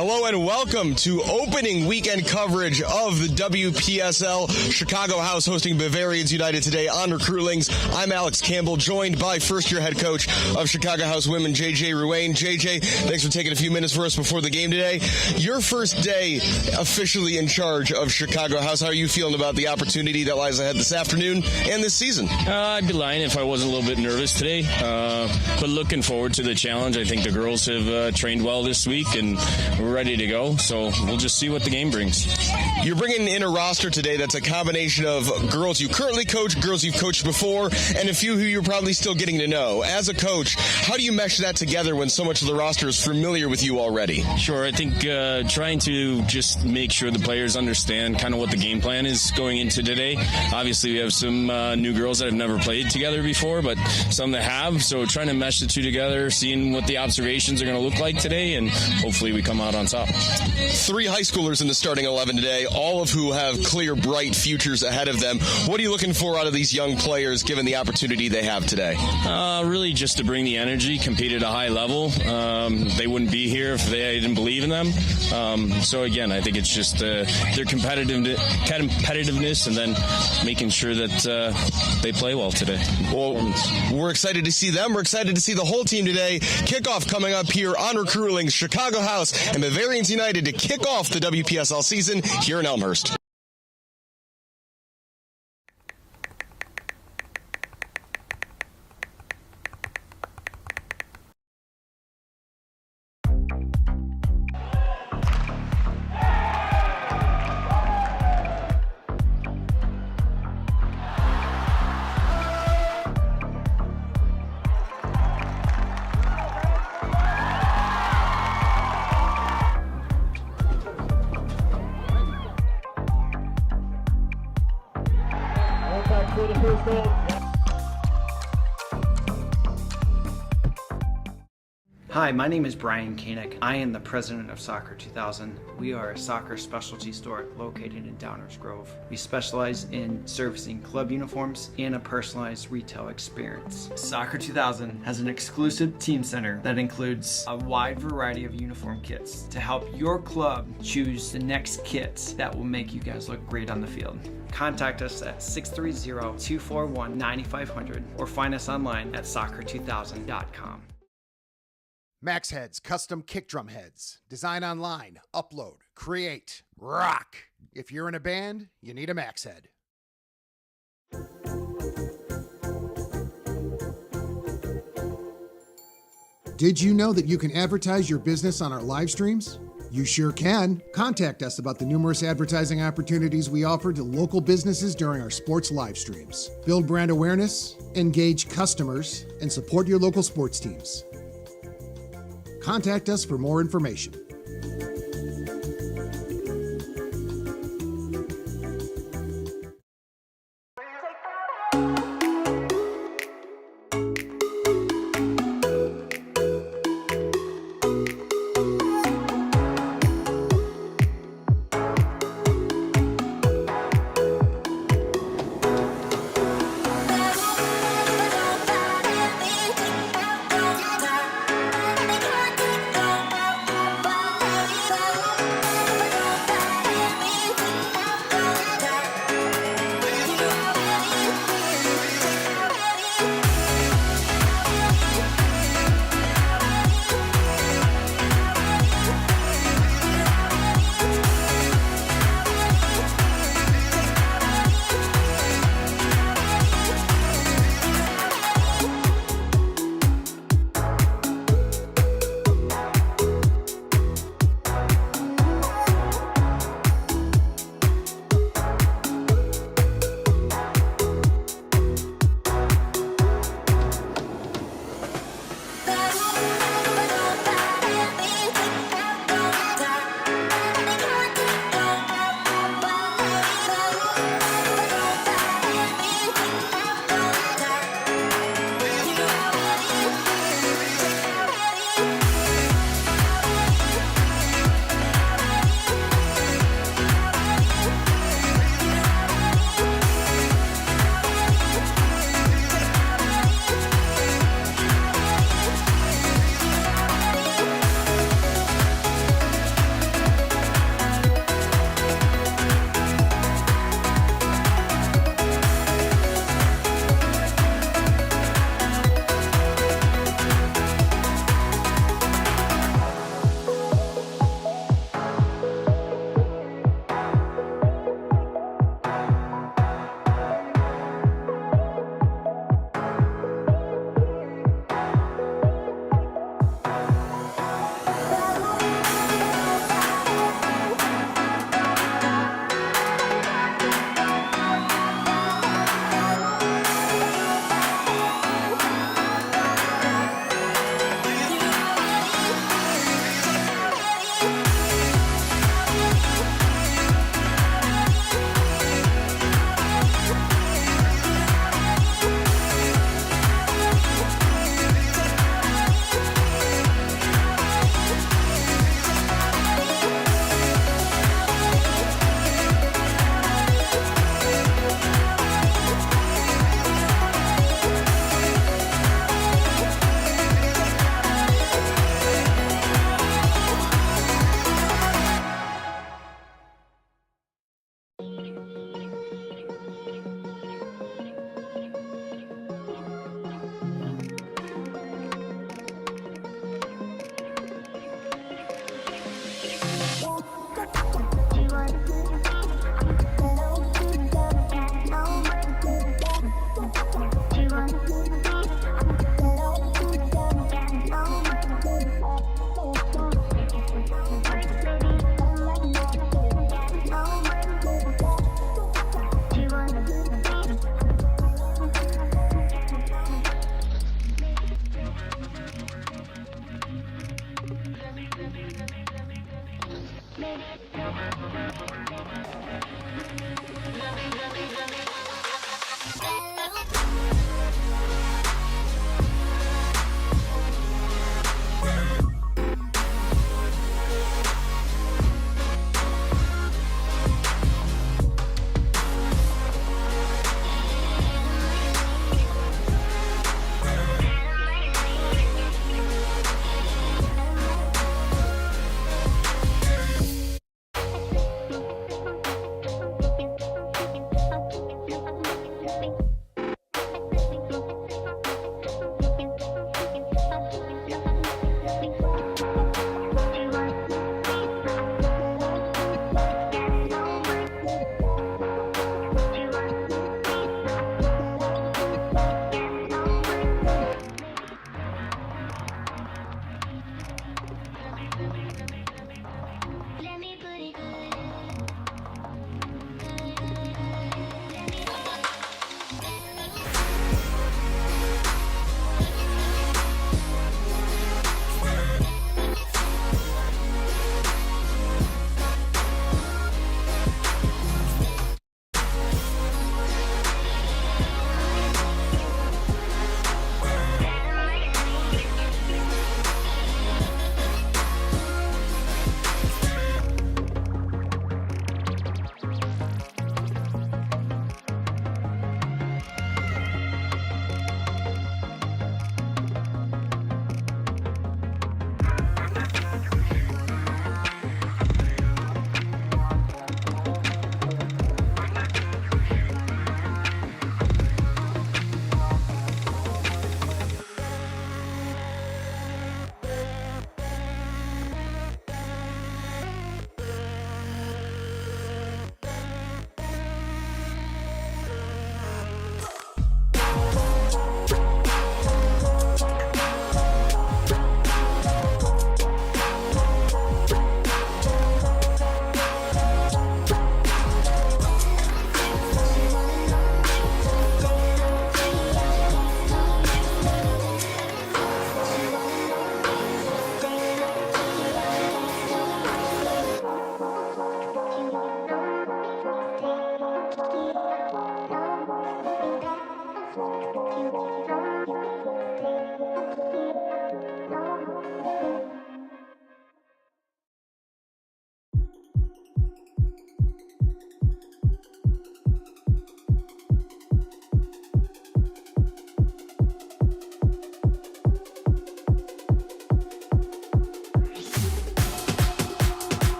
Hello and welcome to opening weekend coverage of the WPSL. Chicago House hosting Bavarians United today on Recruitlings. I'm Alex Campbell, joined by first-year head coach of Chicago House women, JJ Ruane. JJ, thanks for taking a few minutes for us before the game today. Your first day officially in charge of Chicago House. How are you feeling about the opportunity that lies ahead this afternoon and this season? I'd be lying if I wasn't a little bit nervous today, but looking forward to the challenge. I think the girls have trained well this week, and we're ready to go, so we'll just see what the game brings. You're bringing in a roster today that's a combination of girls you currently coach, girls you've coached before, and a few who you're probably still getting to know. As a coach, how do you mesh that together when so much of the roster is familiar with you already? Sure, I think trying to just make sure the players understand kind of what the game plan is going into today. Obviously, we have some new girls that have never played together before, but some that have, so trying to mesh the two together, seeing what the observations are going to look like today, and hopefully we come out on top. 3 high schoolers in the starting 11 today, all of who have clear, bright futures ahead of them. What are you looking for out of these young players, given the opportunity they have today? Really just to bring the energy, compete at a high level. They wouldn't be here if they didn't believe in them. So again, I think it's just their competitiveness and then making sure that they play well today. Well, we're excited to see them. We're excited to see the whole team today. Kickoff coming up here on Recruitlings, Chicago House and Bavarians United to kick off the WPSL season here in Elmhurst. Hi, my name is Brian Koenig. I am the president of Soccer 2000. We are a soccer specialty store located in Downers Grove. We specialize in servicing club uniforms and a personalized retail experience. Soccer 2000 has an exclusive team center that includes a wide variety of uniform kits to help your club choose the next kit that will make you guys look great on the field. Contact us at 630-241-9500 or find us online at soccer2000.com. Max Heads custom kick drum heads. Design online, upload, create, rock. If you're in a band, you need a Max Head. Did you know that you can advertise your business on our live streams? You sure can. Contact us about the numerous advertising opportunities we offer to local businesses during our sports live streams. Build brand awareness, engage customers, and support your local sports teams. Contact us for more information.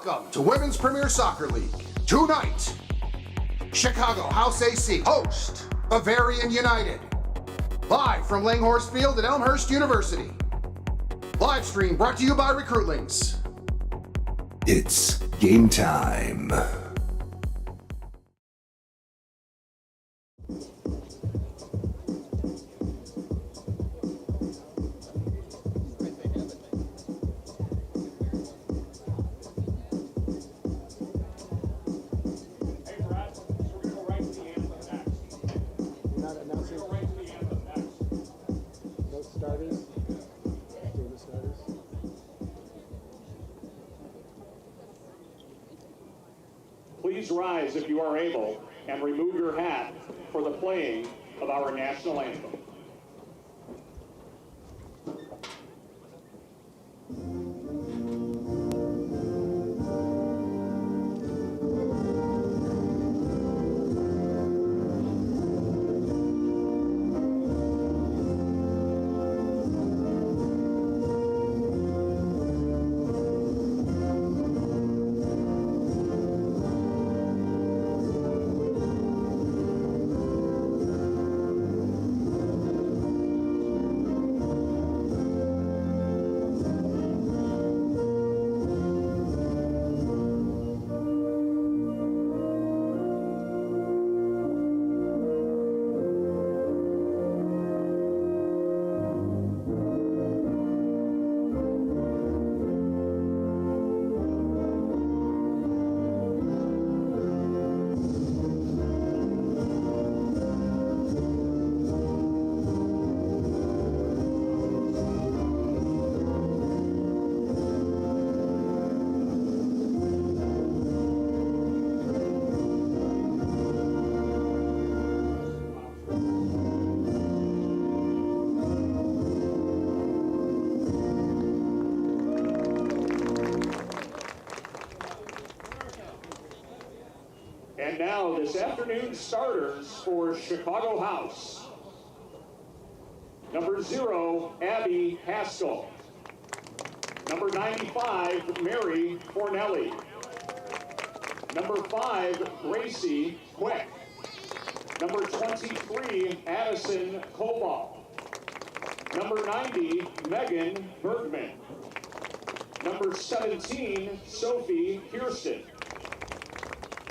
Welcome to Women's Premier Soccer League. Tonight, Chicago House AC host Bavarian United. Live from Langhorst Field at Elmhurst University. Live stream brought to you by Recruitlings. It's game time. Please rise if you are able and remove your hat for the playing of our national anthem. And now this afternoon's starters for Chicago House. Number 0, Abby Haskell. Number 95, Mary Fornelli. Number 5, Gracie Cwik. Number 23, Addison Coval. Number 90, Megan Bergman. Number 17, Sophie Kirsten.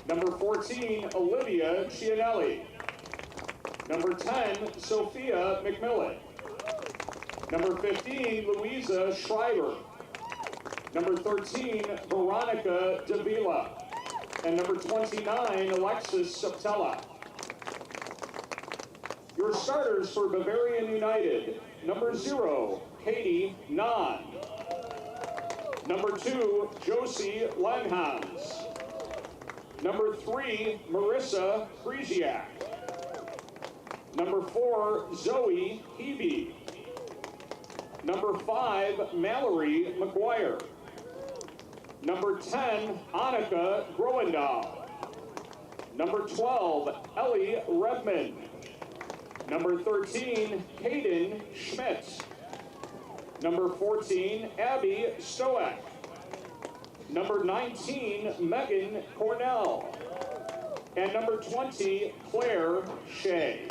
Number 14, Olivia Chianelli. Number 10, Sophia McMillan. Number 15, Louisa Schreiber. Number 13, Veronica Davila. And number 29, Alexis Suptela. Your starters for Bavarian United. Number 0, Katie Nahn. Number 2, Josie Langhorst. Number 3, Marissa Krzyziak. Number 4, Zoe Hebe. Number 5, Mallory McGuire. Number 10, Annika Groendahl. Number 12, Ellie Redmond. Number 13, Hayden Schmidt. Number 14, Abby Stoeck. Number 19, Megan Cornell. And number 20, Claire Shea.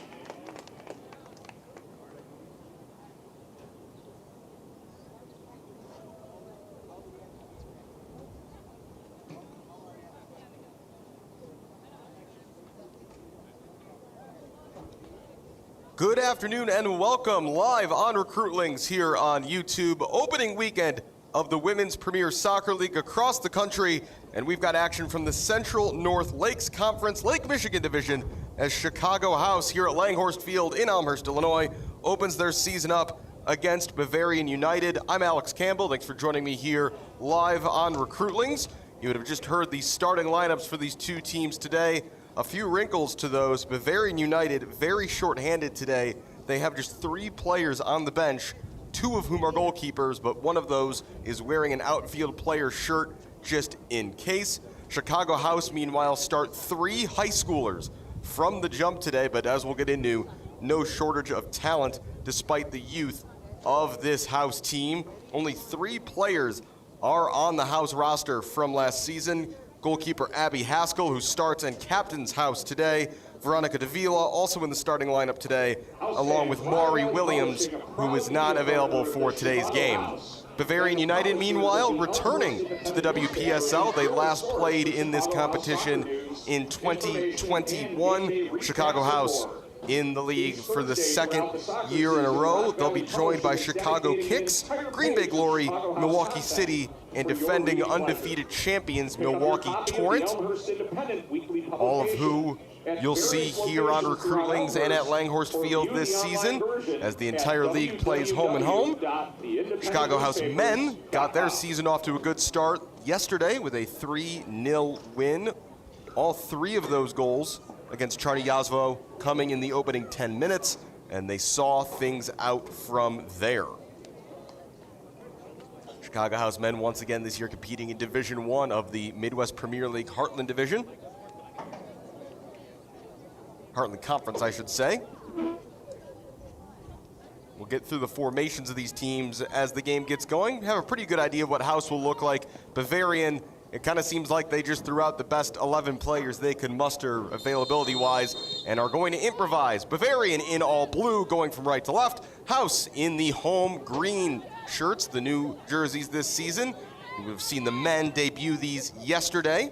Good afternoon and welcome live on Recruitlings here on YouTube. Opening weekend of the Women's Premier Soccer League across the country, and we've got action from the Central North Lakes Conference Lake Michigan Division as Chicago House here at Langhorst Field in Elmhurst, Illinois, opens their season up against Bavarian United. I'm Alex Campbell. Thanks for joining me here live on Recruitlings. You would have just heard the starting lineups for these two teams today. A few wrinkles to those. Bavarian United very short-handed today. They have just 3 players on the bench, 2 of whom are goalkeepers, but one of those is wearing an outfield player shirt just in case. Chicago House, meanwhile, start 3 high schoolers from the jump today, but as we'll get into, no shortage of talent despite the youth of this House team. Only 3 players are on the House roster from last season. Goalkeeper Abby Haskell, who starts and captains House today. Veronica Davila also in the starting lineup today, along with Maury Williams, who is not available for today's game. Bavarian United, meanwhile, returning to the WPSL. They last played in this competition in 2021. Chicago House in the league for the second year in a row. They'll be joined by Chicago Kicks, Green Bay Glory, Milwaukee City, and defending undefeated champions Milwaukee Torrent, all of who you'll see here on Recruitlings and at Langhorst Field this season as the entire league plays home and home. Chicago House men got their season off to a good start yesterday with a 3-0 win. All three of those goals against Czarny-Jazvo coming in the opening 10 minutes, and they saw things out from there. Chicago House men once again this year competing in Division I of the Midwest Premier League Heartland Division. Heartland Conference, I should say. We'll get through the formations of these teams as the game gets going. Have a pretty good idea of what House will look like. Bavarian, it kind of seems like they just threw out the best 11 players they could muster availability-wise and are going to improvise. Bavarian in all blue, going from right to left. House in the home green shirts, the new jerseys this season. We've seen the men debut these yesterday.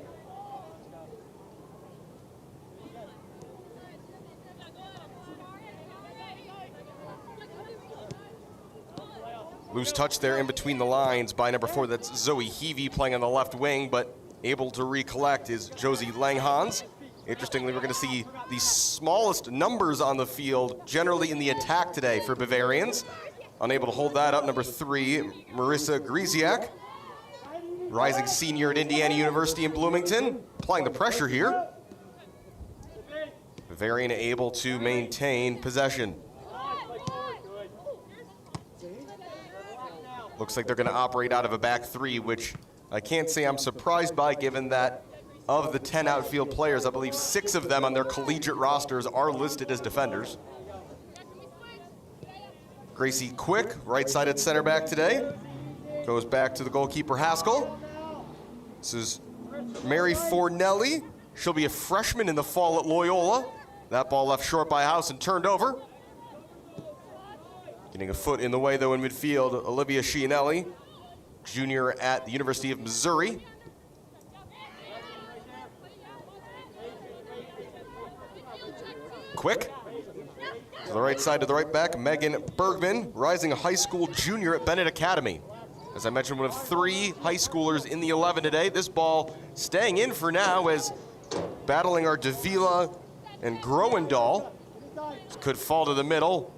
Loose touch there in between the lines by number 4. That's Zoe Heavey playing on the left wing, but able to recollect is Josie Langhans. Interestingly, we're going to see the smallest numbers on the field generally in the attack today for Bavarians. Unable to hold that up, number 3, Marissa Griziak, rising senior at Indiana University in Bloomington, applying the pressure here. Bavarian able to maintain possession. Looks like they're going to operate out of a back 3, which I can't say I'm surprised by, given that of the 10 outfield players, I believe 6 of them on their collegiate rosters are listed as defenders. Gracie Cwik, right-sided center back today, goes back to the goalkeeper Haskell. This is Mary Fornelli. She'll be a freshman in the fall at Loyola. That ball left short by House and turned over. Getting a foot in the way, though, in midfield, Olivia Chianelli, junior at the University of Missouri. Cwik. To the right side to the right back, Megan Bergman, rising high school junior at Bennett Academy. As I mentioned, one of 3 high schoolers in the 11 today. This ball staying in for now as battling are Davila and Groendahl. Could fall to the middle.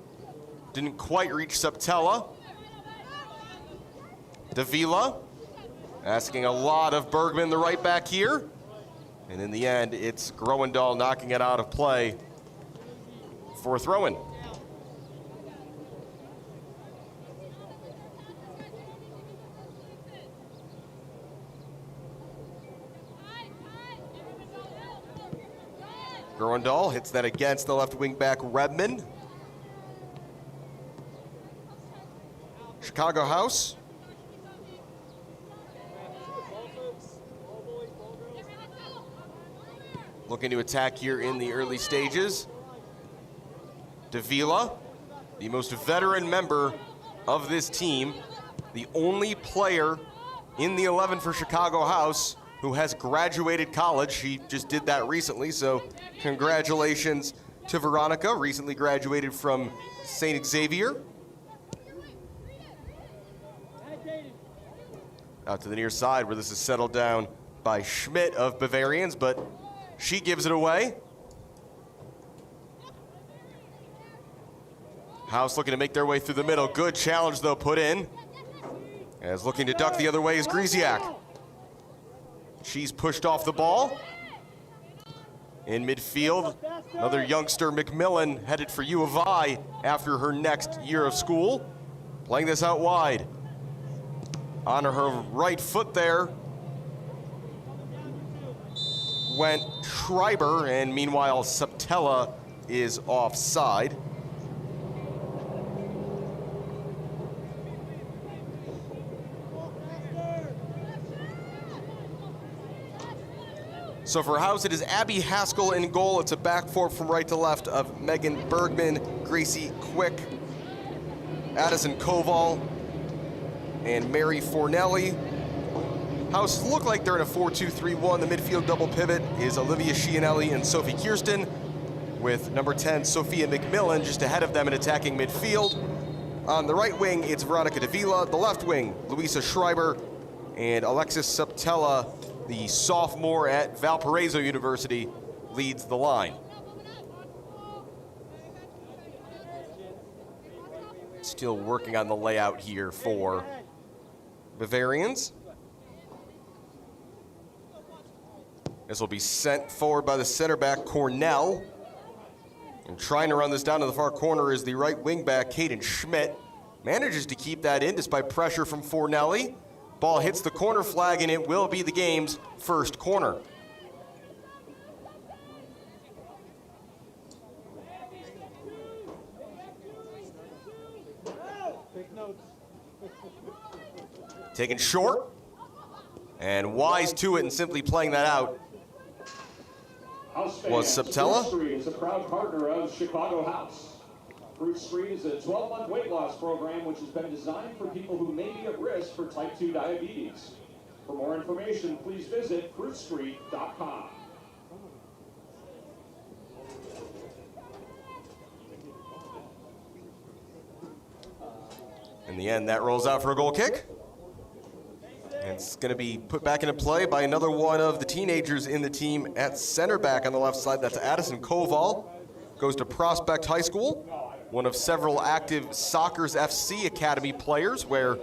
Didn't quite reach Suptela. Davila asking a lot of Bergman, the right back here. And in the end, it's Groendahl knocking it out of play for a throw-in. Groendahl hits that against the left wing back Redmond. Chicago House. Looking to attack here in the early stages. Davila, the most veteran member of this team, the only player in the 11 for Chicago House who has graduated college. She just did that recently, so congratulations to Veronica, recently graduated from St. Xavier. Out to the near side where this is settled down by Schmidt of Bavarians, but she gives it away. House looking to make their way through the middle. Good challenge, though, put in. As looking to duck the other way is Griziak. She's pushed off the ball. In midfield, another youngster, McMillan, headed for U of I after her next year of school. Playing this out wide. On her right foot there went Schreiber, and meanwhile Suptela is offside. So for House, it is Abby Haskell in goal. It's a back four from right to left of Megan Bergman, Gracie Cwik, Addison Coval, and Mary Fornelli. House look like they're in a 4-2-3-1. The midfield double pivot is Olivia Chianelli and Sophie Kirsten, with number 10, Sophia McMillan, just ahead of them in attacking midfield. On the right wing, it's Veronica Davila. The left wing, Louisa Schreiber and Alexis Suptela, the sophomore at Valparaiso University, leads the line. Still working on the layout here for Bavarians. This will be sent forward by the center back, Cornell. And trying to run this down to the far corner is the right wing back, Caden Schmidt. Manages to keep that in despite pressure from Fornelli. Ball hits the corner flag, and it will be the game's first corner. Taken short, and wise to it and simply playing that out was Suptela. Fruit Street is a proud partner of Chicago House. Fruit Street is a 12-month weight loss program which has been designed for people who may be at risk for type 2 diabetes. For more information, please visit fruitstreet.com. In the end, that rolls out for a goal kick. And it's going to be put back into play by another one of the teenagers in the team at center back on the left side. That's Addison Coval. Goes to Prospect High School, one of several active Soccer's FC Academy players, where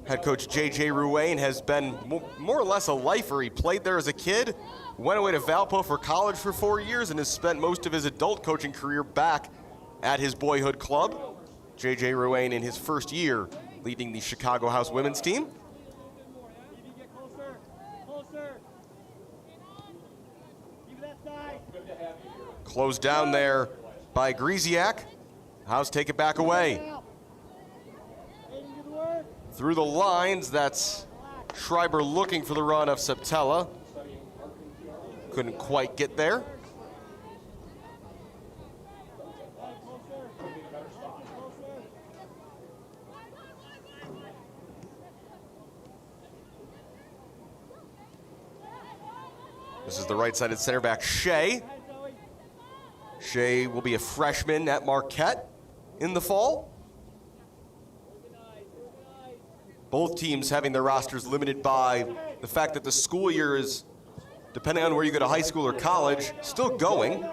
head coach J.J. Ruane has been more or less a lifer. He played there as a kid, went away to Valpo for college for 4 years, and has spent most of his adult coaching career back at his boyhood club. J.J. Ruane in his first year leading the Chicago House women's team. Closed down there by Grisiak. House take it back away. Through the lines, that's Schreiber looking for the run of Suptela. Couldn't quite get there. This is the right-sided center back, Shay. Shay will be a freshman at Marquette in the fall. Both teams having their rosters limited by the fact that the school year is, depending on where you go to high school or college, still going.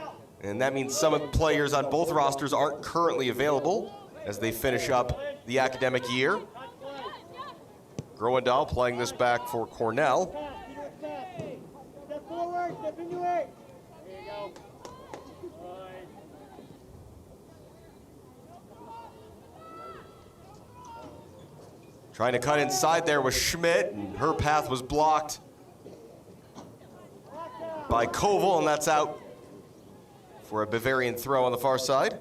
And that means some of the players on both rosters aren't currently available as they finish up the academic year. Groendahl playing this back for Cornell. Trying to cut inside there was Schmidt, and her path was blocked by Koval, and that's out for a Bavarian throw on the far side.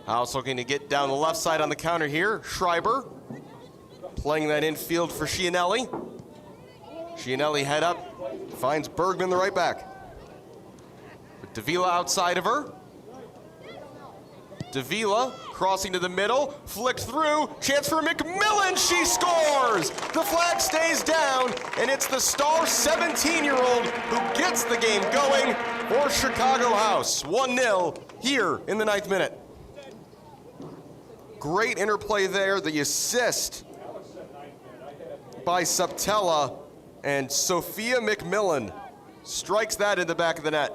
House looking to get down the left side on the counter here. Schreiber playing that infield for Chianelli. Chianelli head up, finds Bergman the right back. With Davila outside of her. Davila crossing to the middle, flicked through, chance for McMillan, she scores! The flag stays down, and it's the star 17-year-old who gets the game going for Chicago House. 1-0 here in the 9th minute. Great interplay there, the assist by Suptela, and Sophia McMillan strikes that in the back of the net.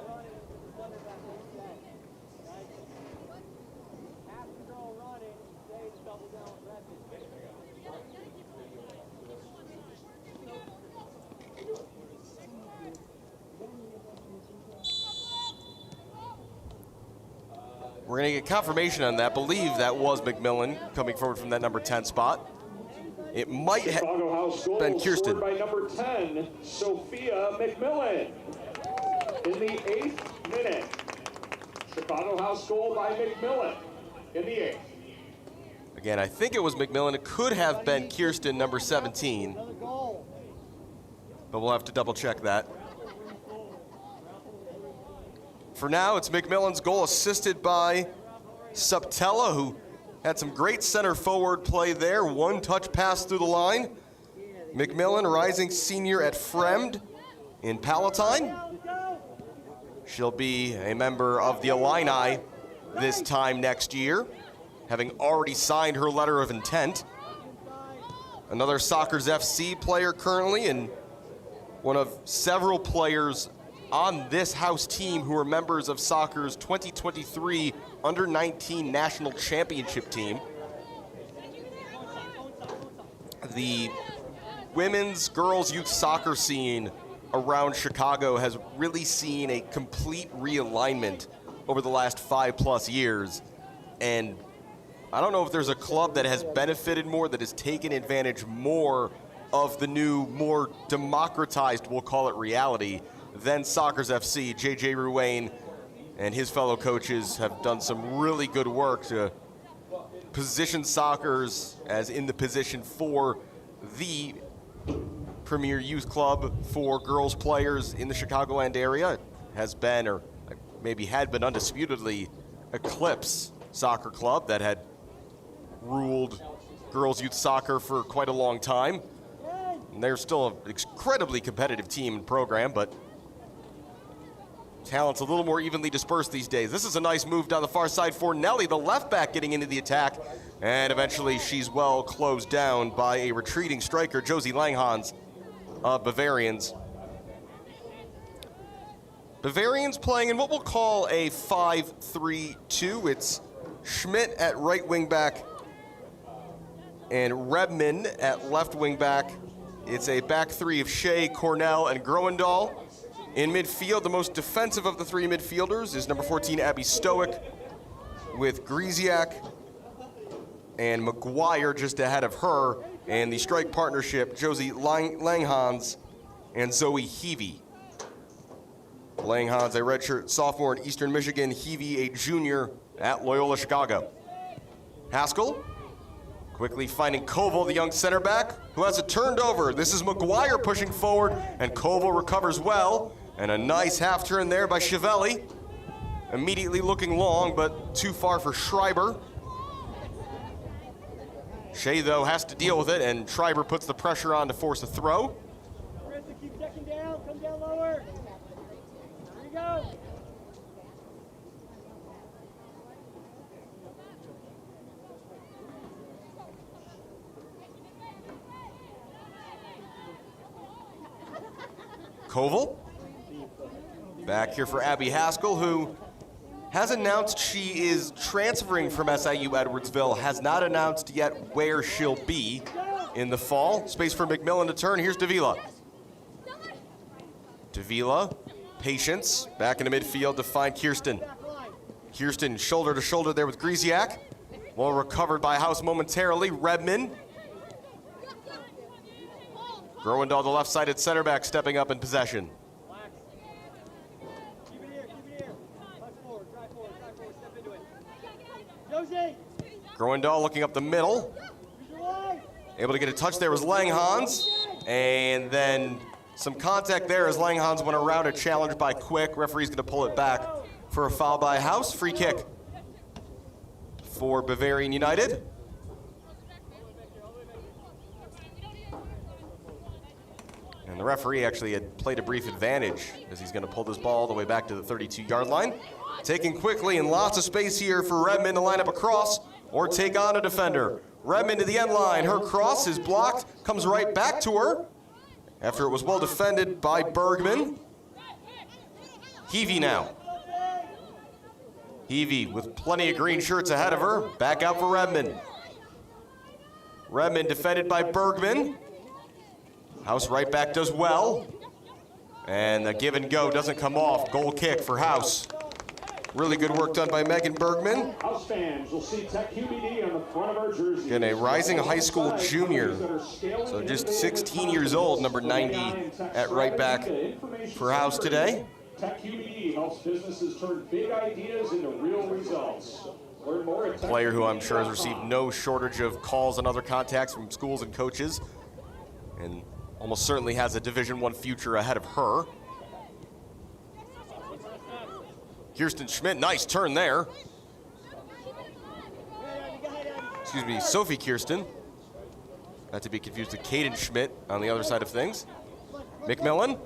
We're going to get confirmation on that. Believe that was McMillan coming forward from that number 10 spot. It might have been Kirsten. By number 10, Sophia McMillan. the 8th minute. Chicago House goal by McMillan in the 8th. Again, I think it was McMillan. It could have been Kirsten, number 17. But we'll have to double check that. For now, it's McMillan's goal, assisted by Suptela, who had some great center forward play there. One touch pass through the line. McMillan, rising senior at Fremd in Palatine. She'll be a member of the Illini this time next year, having already signed her letter of intent. Another Soccers FC player currently, and one of several players on this house team who are members of Soccer's 2023 Under-19 National Championship team. The women's, girls' youth soccer scene around Chicago has really seen a complete realignment over the last 5+ years. And I don't know if there's a club that has benefited more, that has taken advantage more of the new, more democratized, we'll call it, reality than Soccers FC. JJ Ruane and his fellow coaches have done some really good work to position Soccers as in the position for the premier youth club for girls players in the Chicagoland area. It has been, or maybe had been undisputedly, Eclipse Soccer Club that had ruled girls youth soccer for quite a long time. And they're still an incredibly competitive team and program, but talent's a little more evenly dispersed these days. This is a nice move down the far side for Nelly, the left back, getting into the attack, and eventually she's well closed down by a retreating striker, Josie Langhorst of Bavarians. Bavarians playing in what we'll call a 5-3-2. It's Schmidt at right wing back and Redmond at left wing back. It's a back three of Shea, Cornell, and Groendahl. In midfield, the most defensive of the three midfielders is number 14, Abby Stoic, with Grisiak and McGuire just ahead of her, and the strike partnership, Josie Langhorst and Zoe Heavey. Langhorst, a redshirt sophomore in Eastern Michigan, Heavey, a junior at Loyola Chicago. Haskell quickly finding Coval, the young center back, who has it turned over. This is McGuire pushing forward, and Coval recovers well. And a nice half turn there by Chiavelli. Immediately looking long, but too far for Schreiber. Shea, though, has to deal with it, and Schreiber puts the pressure on to force a throw. Keep checking down, come down lower. There you go. Coval. Back here for Abby Haskell, who has announced she is transferring from SIU Edwardsville, has not announced yet where she'll be in the fall. Space for McMillan to turn. Here's Davila. Davila, patience, back into midfield to find Kirsten. Kirsten shoulder to shoulder there with Grisiak. Well recovered by House momentarily. Redmond. Groendahl, the left-sided center back, stepping up in possession. Groendahl looking up the middle. Able to get a touch there was Langhorst. And then some contact there as Langhorst went around a challenge by Cwik. Referee's going to pull it back for a foul by House. Free kick for Bavarian United. And the referee actually had played a brief advantage as he's going to pull this ball all the way back to the 32-yard line. Taking quickly and lots of space here for Redmond to line up across or take on a defender. Redmond to the end line. Her cross is blocked, comes right back to her after it was well defended by Bergman. Heavey now. Heavey with plenty of green shirts ahead of her. Back out for Redmond. Redmond defended by Bergman. House right back does well. And the give and go doesn't come off. Goal kick for House. Really good work done by Megan Bergman. House fans will see Tech QBD on the front of our jersey. Again, a rising high school junior, so just 16 years old, number 90 at right back for House today. Tech QBE helps businesses turn big ideas into real results. Learn more at Player who I'm sure has received no shortage of calls and other contacts from schools and coaches, and almost certainly has a Division I future ahead of her. Kirsten Schmidt, nice turn there. Excuse me, Sophie Kirsten. Not to be confused with Caden Schmidt on the other side of things. McMillan.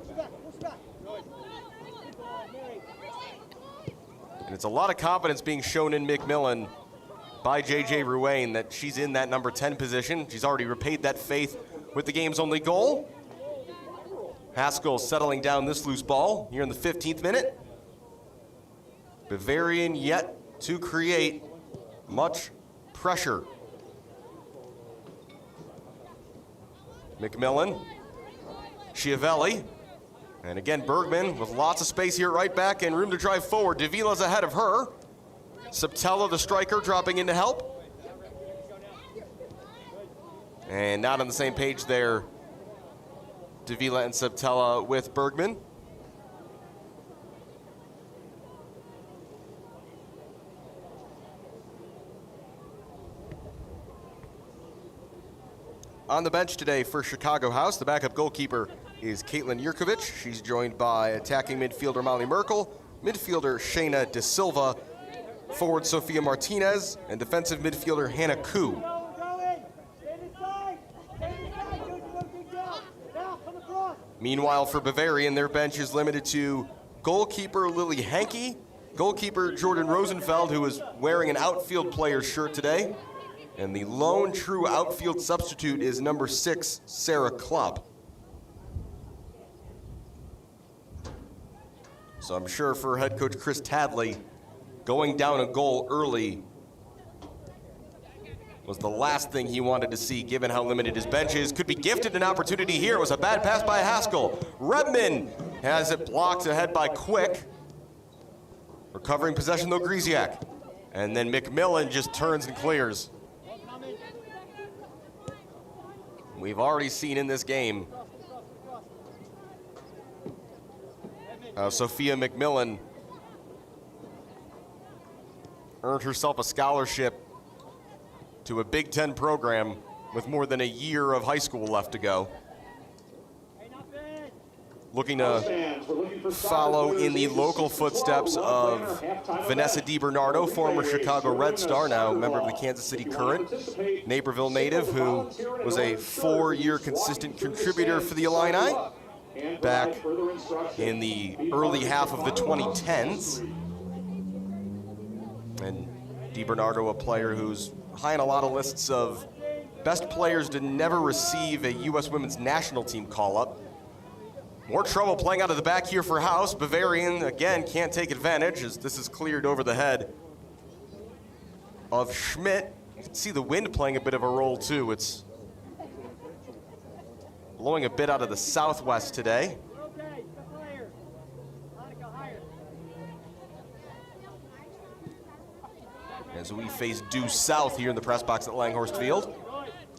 And it's a lot of confidence being shown in McMillan by J.J. Ruane that she's in that number 10 position. She's already repaid that faith with the game's only goal. Haskell settling down this loose ball here in the 15th minute. Bavarian yet to create much pressure. McMillan, Chiavelli, and again Bergman with lots of space here right back and room to drive forward. Davila's ahead of her. Suptela, the striker, dropping in to help. And not on the same page there, Davila and Suptela with Bergman. On the bench today for Chicago House, the backup goalkeeper is Caitlin Yurkovich. She's joined by attacking midfielder Molly Merkel, midfielder Shayna DaSilva, forward Sophia Martinez, and defensive midfielder Hannah Ku. Meanwhile, for Bavarian, their bench is limited to goalkeeper Lily Hankey, goalkeeper Jordan Rosenfeld, who is wearing an outfield player's shirt today, and the lone true outfield substitute is number 6, Sarah Klopp. So I'm sure for head coach Chris Tadley, going down a goal early was the last thing he wanted to see, given how limited his bench is. Could be gifted an opportunity here. It was a bad pass by Haskell. Redman has it blocked ahead by Cwik. Recovering possession though, Grisiak. And then McMillan just turns and clears. We've already seen in this game Sophia McMillan earned herself a scholarship to a Big Ten program with more than a year of high school left to go. Looking to follow in the local footsteps of Vanessa DiBernardo, former Chicago Red Star, now a member of the Kansas City Current, Naperville native, who was a 4-year consistent contributor for the Illini back in the early half of the 2010s. And DiBernardo, a player who's high on a lot of lists of best players to never receive a U.S. women's national team call-up. More trouble playing out of the back here for House. Bavarian, again, can't take advantage as this is cleared over the head of Schmidt. You can see the wind playing a bit of a role, too. It's blowing a bit out of the southwest today. As we face due south here in the press box at Langhorst Field.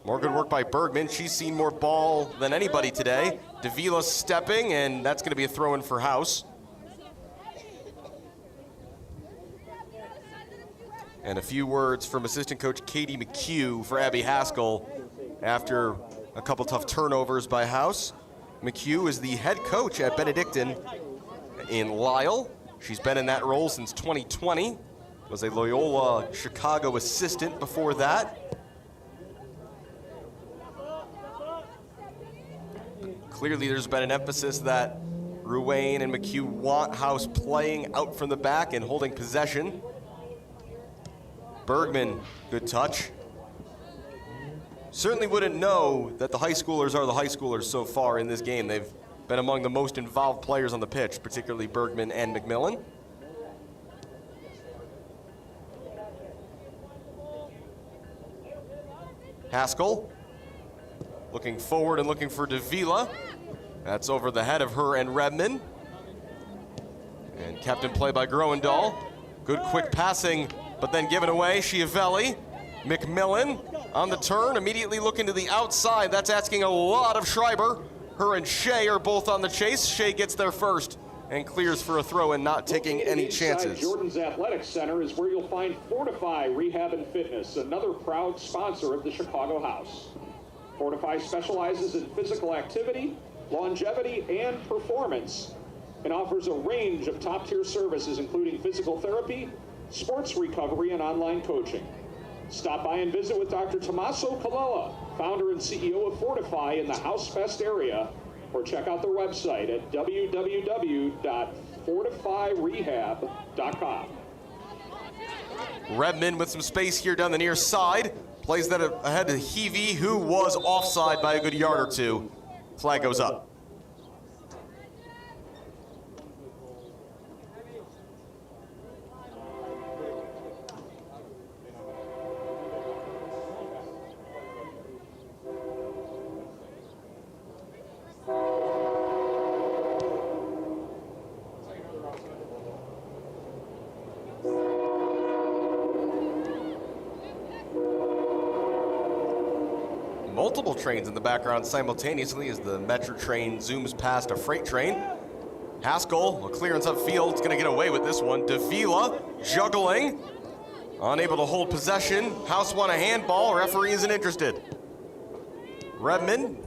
More good work by Bergman. She's seen more ball than anybody today. Davila stepping, and that's going to be a throw-in for House. And a few words from assistant coach Katie McHugh for Abby Haskell after a couple tough turnovers by House. McHugh is the head coach at Benedictine in Lisle. She's been in that role since 2020. Was a Loyola Chicago assistant before that. Clearly there's been an emphasis that Ruane and McHugh want House playing out from the back and holding possession. Bergman, good touch. Certainly wouldn't know that the high schoolers are the high schoolers so far in this game. They've been among the most involved players on the pitch, particularly Bergman and McMillan. Haskell looking forward and looking for Davila. That's over the head of her and Redman. And kept in play by Groendahl. Good quick passing, but then given away. Chiavelli, McMillan on the turn, immediately looking to the outside. That's asking a lot of Schreiber. Her and Shea are both on the chase. Shea gets there first and clears for a throw and not taking any chances. Jordan's Athletics Center is where you'll find Fortify Rehab and Fitness, another proud sponsor of the Chicago House. Fortify specializes in physical activity, longevity, and performance, and offers a range of top-tier services including physical therapy, sports recovery, and online coaching. Stop by and visit with Dr. Tommaso Colella, founder and CEO of Fortify in the House Best area, or check out their website at www.fortifyrehab.com. Redmond with some space here down the near side. Plays that ahead to Heavey, who was offside by a good yard or two. Flag goes up. Multiple trains in the background simultaneously as the Metro train zooms past a freight train. Haskell, a clearance upfield, is going to get away with this one. Davila juggling, unable to hold possession. House won a handball, referee isn't interested. Redmond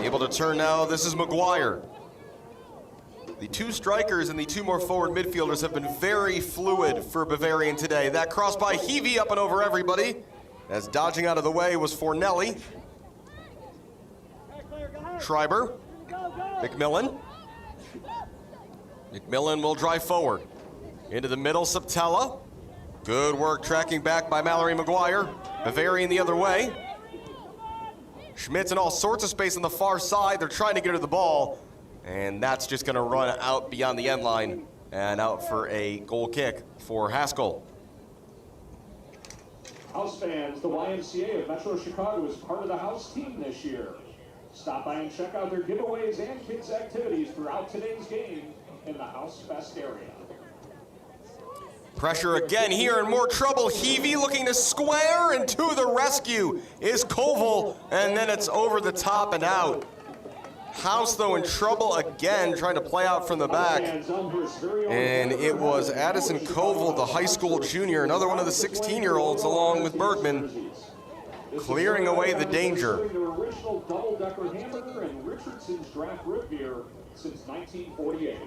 able to turn now, this is McGuire. The two strikers and the two more forward midfielders have been very fluid for Bavarian today. That cross by Heavey up and over everybody, as dodging out of the way was Fornelli. Schreiber, McMillan. McMillan will drive forward. Into the middle, Suptela. Good work tracking back by Mallory McGuire. Bavarian the other way. Schmidt's in all sorts of space on the far side. They're trying to get her the ball. And that's just going to run out beyond the end line and out for a goal kick for Haskell. House fans, the YMCA of Metro Chicago is part of the House team this year. Stop by and check out their giveaways and kids' activities throughout today's game in the House Best area. Pressure again here and more trouble. Heavey looking to square, and to the rescue is Coval, and then it's over the top and out. House, though, in trouble again, trying to play out from the back. And it was Addison Coval, the high school junior, another one of the 16-year-olds, along with Bergman, clearing away the danger. The original double-decker hamburger and Richardson's draft root beer since 1948.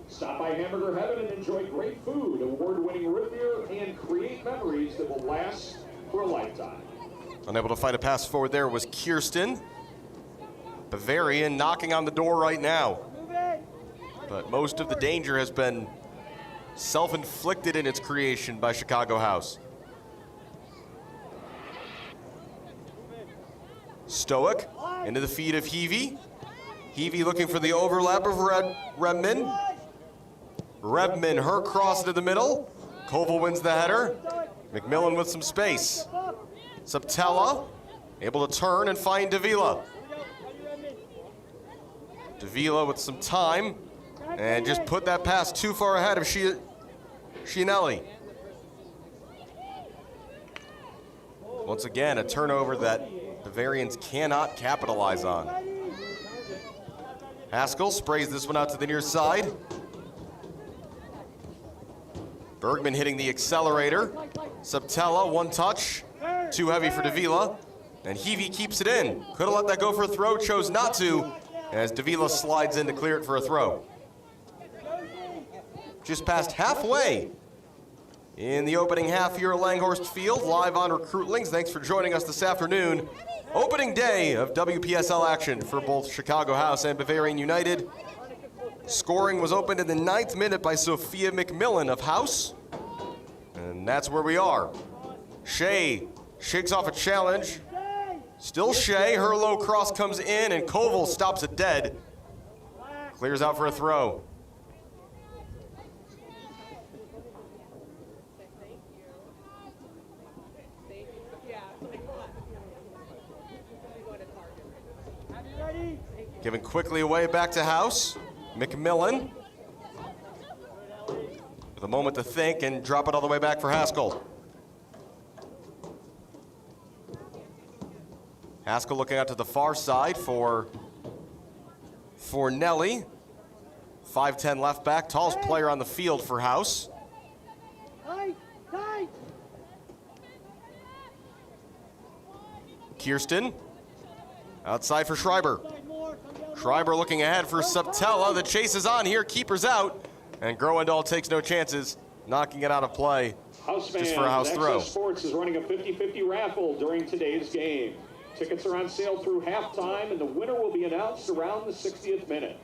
Stop by Hamburger Heaven and enjoy great food, award-winning root beer, and create memories that will last for a lifetime. Unable to find a pass forward there was Kirsten. Bavarian knocking on the door right now. But most of the danger has been self-inflicted in its creation by Chicago House. Stoic into the feet of Heavey. Heavey looking for the overlap of Redmond. Redmond, her cross into the middle. Coval wins the header. McMillan with some space. Suptela able to turn and find Davila. Davila with some time and just put that pass too far ahead of Chianelli. Once again, a turnover that the Bavarians cannot capitalize on. Haskell sprays this one out to the near side. Bergman hitting the accelerator. Suptela, one touch, too heavy for Davila. And Heavey keeps it in. Could have let that go for a throw, chose not to, as Davila slides in to clear it for a throw. Just past halfway in the opening half here at Langhorst Field, live on Recruitlings. Thanks for joining us this afternoon. Opening day of WPSL action for both Chicago House and Bavarian United. Scoring was opened in the 9th minute by Sophia McMillan of House. And that's where we are. Shea shakes off a challenge. Still Shea, her low cross comes in, and Coval stops it dead. Clears out for a throw. Given quickly away back to House. McMillan with a moment to think and drop it all the way back for Haskell. Haskell looking out to the far side for Fornelli, 5'10" left back, tallest player on the field for House. Tight, tight. Kirsten, outside for Schreiber. Schreiber looking ahead for Suptela. The chase is on here, keeper's out, and Groendahl takes no chances, knocking it out of play. House fans, just for a House throw. Access Sports is running a 50-50 raffle during today's game. Tickets are on sale through halftime, and the winner will be announced around the 60th minute.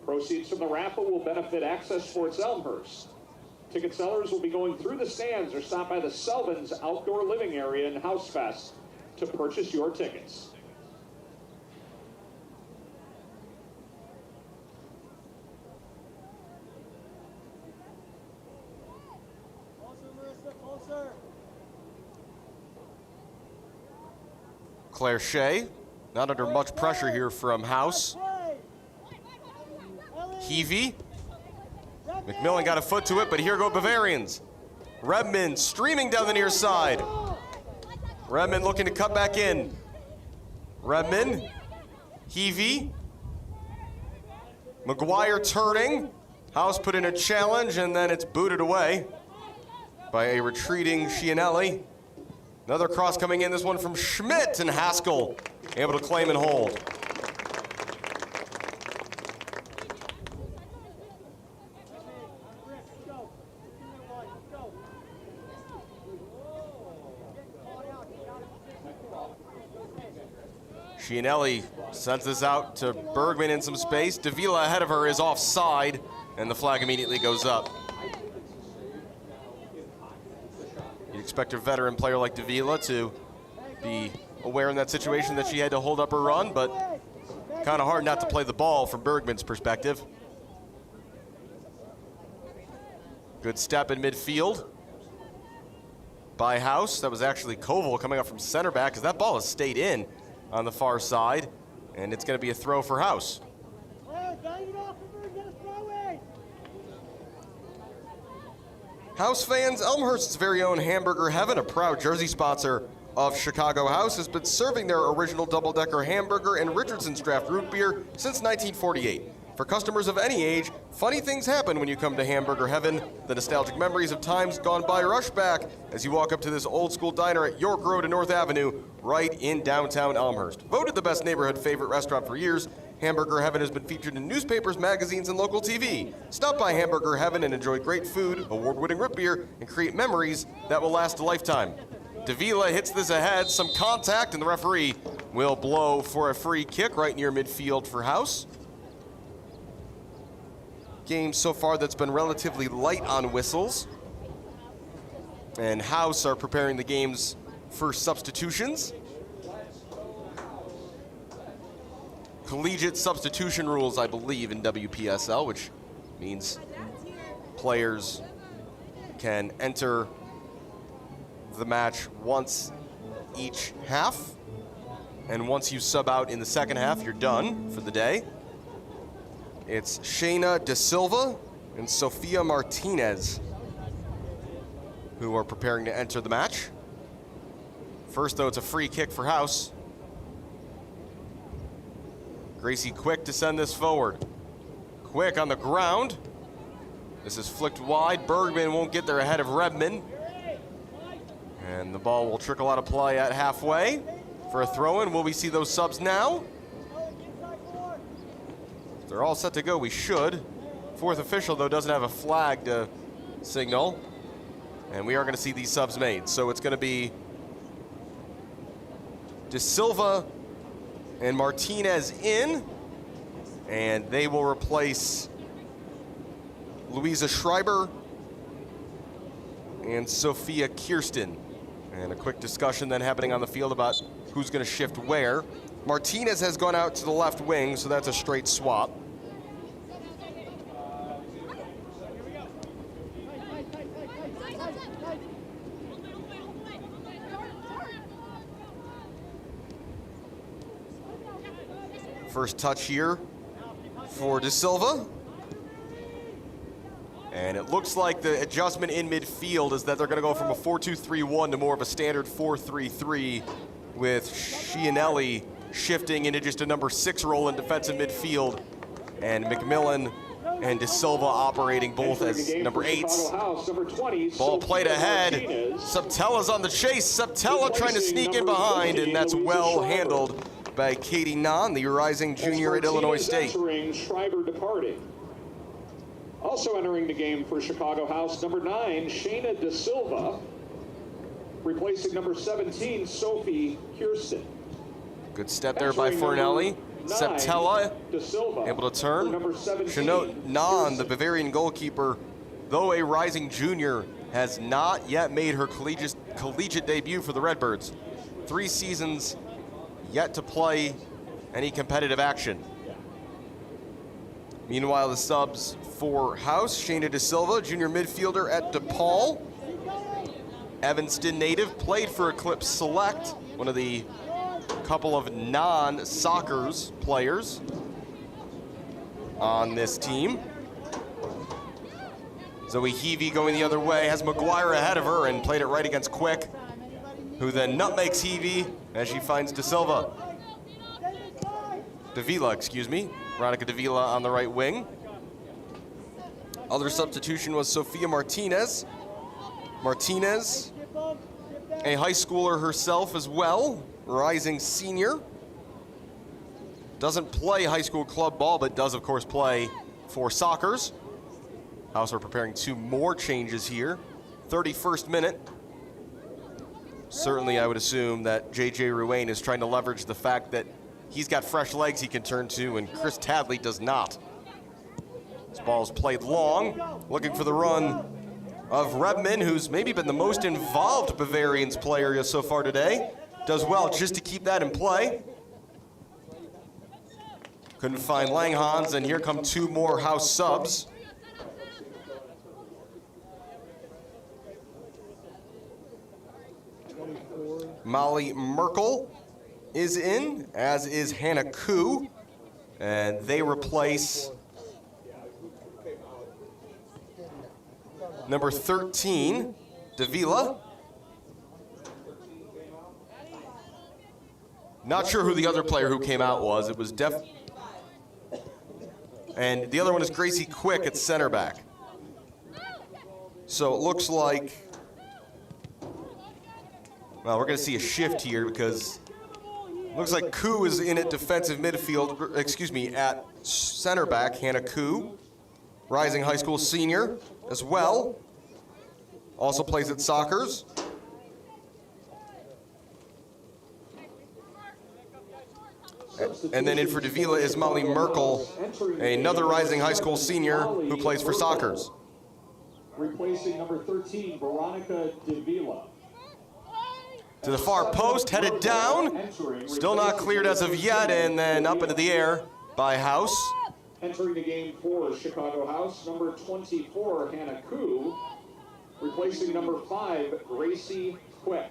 Proceeds from the raffle will benefit Access Sports Elmhurst. Ticket sellers will be going through the stands or stop by the Selvins outdoor living area in House Fest to purchase your tickets. Claire Shea, not under much pressure here from House. Heavey. McMillan got a foot to it, but here go Bavarians. Redmond streaming down the near side. Redmond looking to cut back in. Redmond. Heavey. McGuire turning. House put in a challenge, and then it's booted away by a retreating Chianelli. Another cross coming in, this one from Schmidt, and Haskell able to claim and hold. Chianelli sends this out to Bergman in some space. Davila ahead of her is offside, and the flag immediately goes up. You'd expect a veteran player like Davila to be aware in that situation that she had to hold up her run, but kind of hard not to play the ball from Bergman's perspective. Good step in midfield by House. That was actually Coval coming up from center back, because that ball has stayed in on the far side, and it's going to be a throw for House. House fans, Elmhurst's very own Hamburger Heaven, a proud jersey sponsor of Chicago House, has been serving their original double-decker hamburger and Richardson's draft root beer since 1948. For customers of any age, funny things happen when you come to Hamburger Heaven. The nostalgic memories of times gone by rush back as you walk up to this old-school diner at York Road and North Avenue, right in downtown Elmhurst. Voted the best neighborhood favorite restaurant for years, Hamburger Heaven has been featured in newspapers, magazines, and local TV. Stop by Hamburger Heaven and enjoy great food, award-winning root beer, and create memories that will last a lifetime. Davila hits this ahead, some contact, and the referee will blow for a free kick right near midfield for House. Game so far that's been relatively light on whistles. And House are preparing the game's first substitutions. Collegiate substitution rules, I believe, in WPSL, which means players can enter the match once each half. And once you sub out in the second half, you're done for the day. It's Shayna DaSilva and Sophia Martinez who are preparing to enter the match. First, though, it's a free kick for House. Gracie Cwik to send this forward. Cwik on the ground. This is flicked wide. Bergman won't get there ahead of Redmond. And the ball will trickle out of play at halfway for a throw-in. Will we see those subs now? If they're all set to go, we should. Fourth official, though, doesn't have a flag to signal. And we are going to see these subs made. So it's going to be DaSilva and Martinez in, and they will replace Louisa Schreiber and Sophia Kirsten. And a quick discussion then happening on the field about who's going to shift where. Martinez has gone out to the left wing, so that's a straight swap. First touch here for DaSilva. And it looks like the adjustment in midfield is that they're going to go from a 4-2-3-1 to more of a standard 4-3-3, with Chianelli shifting into just a number 6 role in defensive midfield and McMillan and DaSilva operating both as number 8s. Ball played ahead. Suptela's on the chase. Suptela trying to sneak in behind, and that's well handled by Katie Nahn, the rising junior at Illinois State. Schreiber departing. Also entering the game for Chicago House, number 9, Shayna DaSilva, replacing number 17, Sophie Kirsten. Good step there by Fornelli. Suptela able to turn. Shayna Nahn, the Bavarian goalkeeper, though a rising junior, has not yet made her collegiate debut for the Redbirds. 3 seasons yet to play any competitive action. Meanwhile, the subs for House, Shayna DaSilva, junior midfielder at DePaul. Evanston native, played for Eclipse Select, one of the couple of non-Sockers players on this team. Zoe Heavey going the other way, has McGuire ahead of her and played it right against Cwik, who then nutmegs Heavey as she finds DaSilva. Davila, excuse me. Veronica Davila on the right wing. Other substitution was Sophia Martinez. Martinez, a high schooler herself as well, rising senior. Doesn't play high school club ball, but does of course play for Sockers. House are preparing 2 more changes here. 31st minute. Certainly I would assume that J.J. Ruane is trying to leverage the fact that he's got fresh legs he can turn to, and Chris Tadley does not. This ball's played long, looking for the run of Rebman, who's maybe been the most involved Bavarians player so far today. Does well just to keep that in play. Couldn't find Langhorst, and here come 2 more House subs. Molly Merkel is in, as is Hannah Ku, and they replace number 13, Davila. Not sure who the other player who came out was. It was and the other one is Gracie Cwik at center back. So it looks like, well, we're going to see a shift here because it looks like Ku is in at defensive midfield, excuse me, at center back, Hannah Ku, rising high school senior as well. Also plays at Sockers. And then in for Davila is Molly Merkel, another rising high school senior who plays for Sockers. Replacing number 13, Veronica Davila. To the far post, headed down. Still not cleared as of yet, and then up into the air by House. Entering the game for Chicago House, number 24, Hannah Ku. Replacing number 5, Gracie Cwik.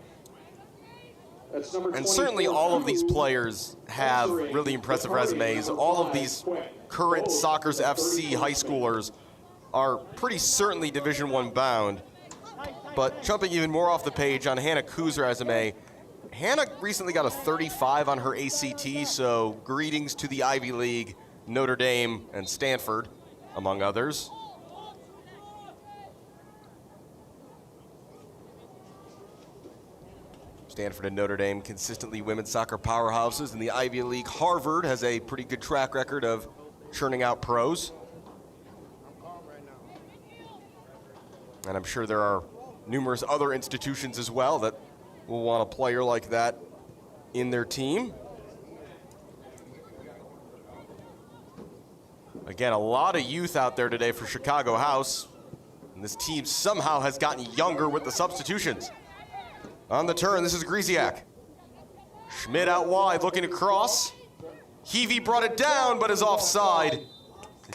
That's number 24. And certainly all of these players have really impressive resumes. All of these current Sockers FC high schoolers are pretty certainly Division I bound. But jumping even more off the page on Hannah Ku's resume, Hannah recently got a 35 on her ACT, so greetings to the Ivy League, Notre Dame, and Stanford, among others. Stanford and Notre Dame consistently women's soccer powerhouses. In the Ivy League, Harvard has a pretty good track record of churning out pros. And I'm sure there are numerous other institutions as well that will want a player like that in their team. Again, a lot of youth out there today for Chicago House. And this team somehow has gotten younger with the substitutions. On the turn, this is Grisiak. Schmidt out wide, looking to cross. Heavey brought it down, but is offside.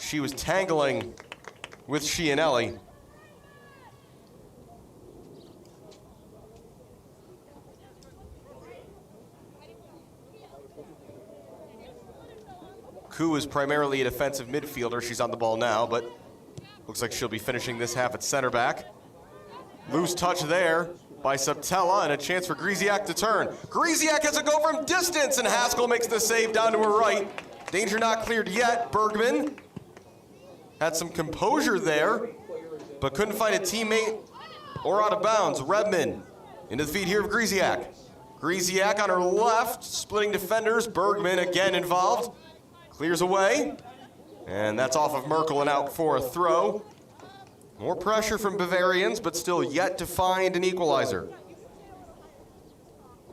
She was tangling with Chianelli. Ku is primarily a defensive midfielder. She's on the ball now, but looks like she'll be finishing this half at center back. Loose touch there by Suptela, and a chance for Grisiak to turn. Grisiak has a go from distance, and Haskell makes the save down to her right. Danger not cleared yet. Bergman had some composure there, but couldn't find a teammate or out of bounds. Redman into the feet here of Grisiak. Grisiak on her left, splitting defenders. Bergman again involved. Clears away. And that's off of Merkel and out for a throw. More pressure from Bavarians, but still yet to find an equalizer.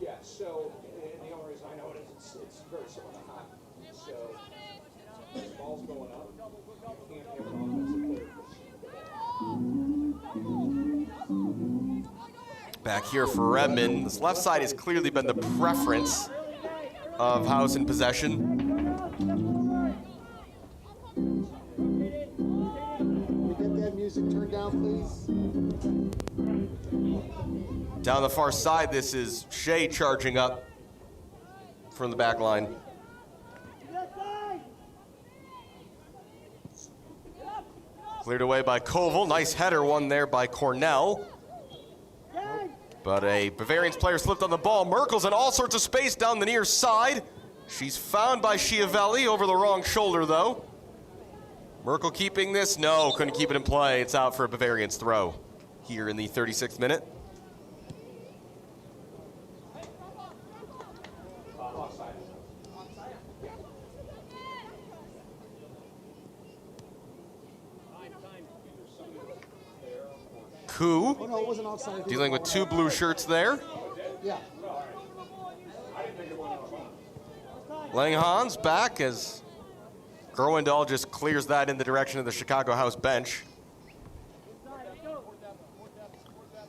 Yeah, so, and the only reason I know it is it's very similar to hockey. So, this ball's going up. You can't have an offensive player. Back here for Redmond. This left side has clearly been the preference of House in possession. Music turned down, please. Down the far side, this is Shay charging up from the back line. Cleared away by Koval. Nice header one there by Cornell. But a Bavarians player slipped on the ball. Merkel's in all sorts of space down the near side. She's found by Chiavelli over the wrong shoulder, though. Merkel keeping this? No, couldn't keep it in play. It's out for a Bavarians throw here in the 36th minute. Ku dealing with two blue shirts there. Yeah. Langhorst back as Groendahl just clears that in the direction of the Chicago House bench.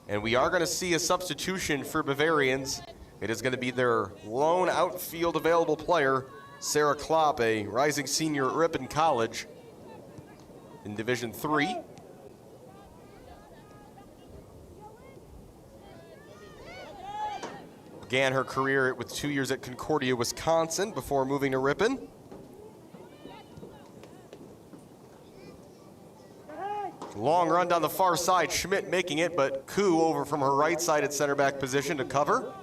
And we are going to see a substitution for Bavarians. It is going to be their lone outfield available player, Sarah Klopp, a rising senior at Ripon College in Division III. Began her career with 2 years at Concordia, Wisconsin, before moving to Ripon. Long run down the far side, Schmidt making it, but Ku over from her right side at center back position to cover.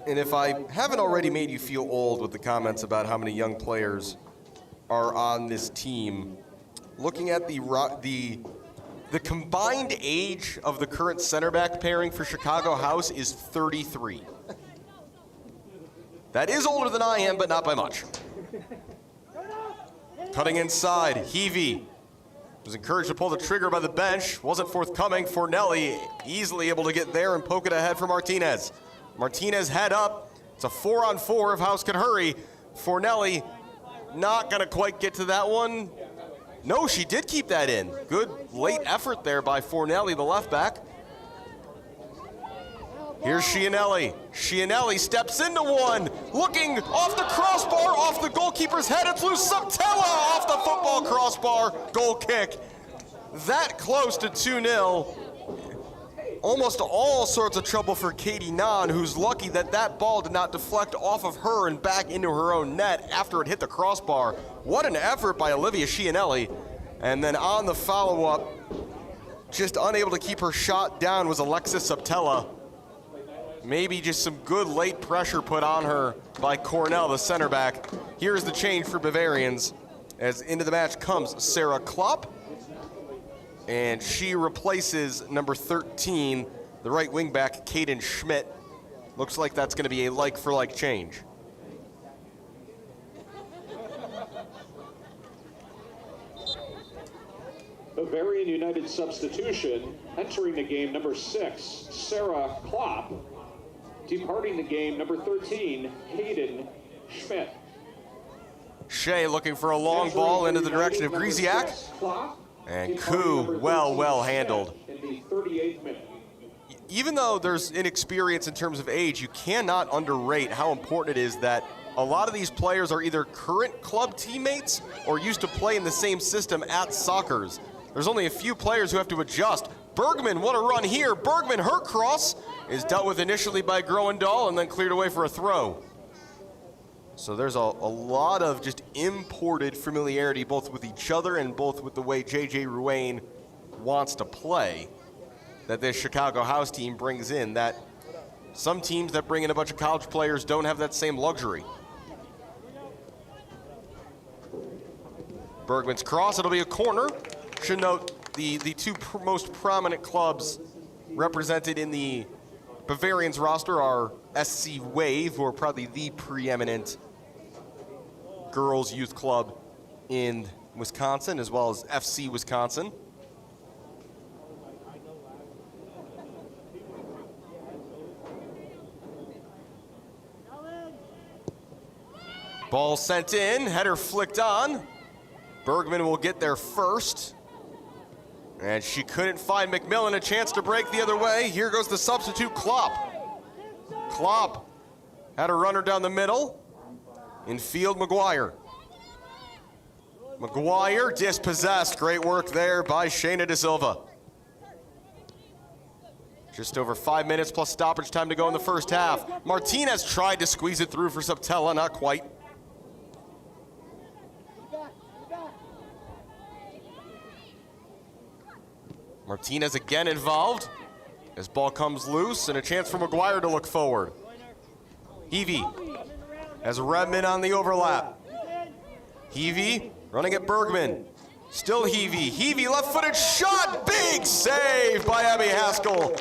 And if I haven't already made you feel old with the comments about how many young players are on this team, looking at the combined age of the current center back pairing for Chicago House is 33. That is older than I am, but not by much. Cutting inside, Heavey was encouraged to pull the trigger by the bench. Wasn't forthcoming. Fornelli easily able to get there and poke it ahead for Martinez. Martinez head up. It's a 4-on-4 if House can hurry. Fornelli not gonna quite get to that one. No, she did keep that in. Good late effort there by Fornelli, the left back. Here's Chianelli. Chianelli steps into one. Looking off the crossbar, off the goalkeeper's head. It's Louisa Schreiber off the football crossbar. Goal kick. That close to 2-0. Almost all sorts of trouble for Katie Nahn, who's lucky that that ball did not deflect off of her and back into her own net after it hit the crossbar. What an effort by Olivia Chianelli. And then on the follow-up, just unable to keep her shot down was Alexis Suptela. Maybe just some good late pressure put on her by Cornell, the center back. Here's the change for Bavarians as into the match comes Sarah Klopp. And she replaces number 13, the right wing back, Kaden Schmidt. Looks like that's going to be a like-for-like change. Bavarian United substitution, entering the game number 6, Sarah Klopp. Departing the game number 13, Kaden Schmidt. Shea looking for a long ball into the direction of Grisiak. And Ku, well handled. In the 38th minute. Even though there's inexperience in terms of age, you cannot underrate how important it is that a lot of these players are either current club teammates or used to play in the same system at Sockers. There's only a few players who have to adjust. Bergman, what a run here. Bergman, her cross is dealt with initially by Groendahl and then cleared away for a throw. So there's a lot of just imported familiarity both with each other and both with the way J.J. Ruane wants to play. that this Chicago House team brings in, that some teams that bring in a bunch of college players don't have that same luxury. Bergman's cross, it'll be a corner. Should note the two most prominent clubs represented in the Bavarians roster are SC Wave, who are probably the preeminent girls youth club in Wisconsin, as well as FC Wisconsin. Ball sent in, header flicked on. Bergman will get there first. And she couldn't find McMillan a chance to break the other way. Here goes the substitute, Klopp. Klopp had a runner down the middle. In field, McGuire. McGuire dispossessed. Great work there by Shayna DaSilva. Just over 5 minutes plus stoppage time to go in the first half. Martinez tried to squeeze it through for Suptela, not quite. Martinez again involved as ball comes loose and a chance for McGuire to look forward. Heavey has Redmond on the overlap. Heavey running at Bergman. Still Heavey. Heavey left-footed shot. Big save by Abby Haskell.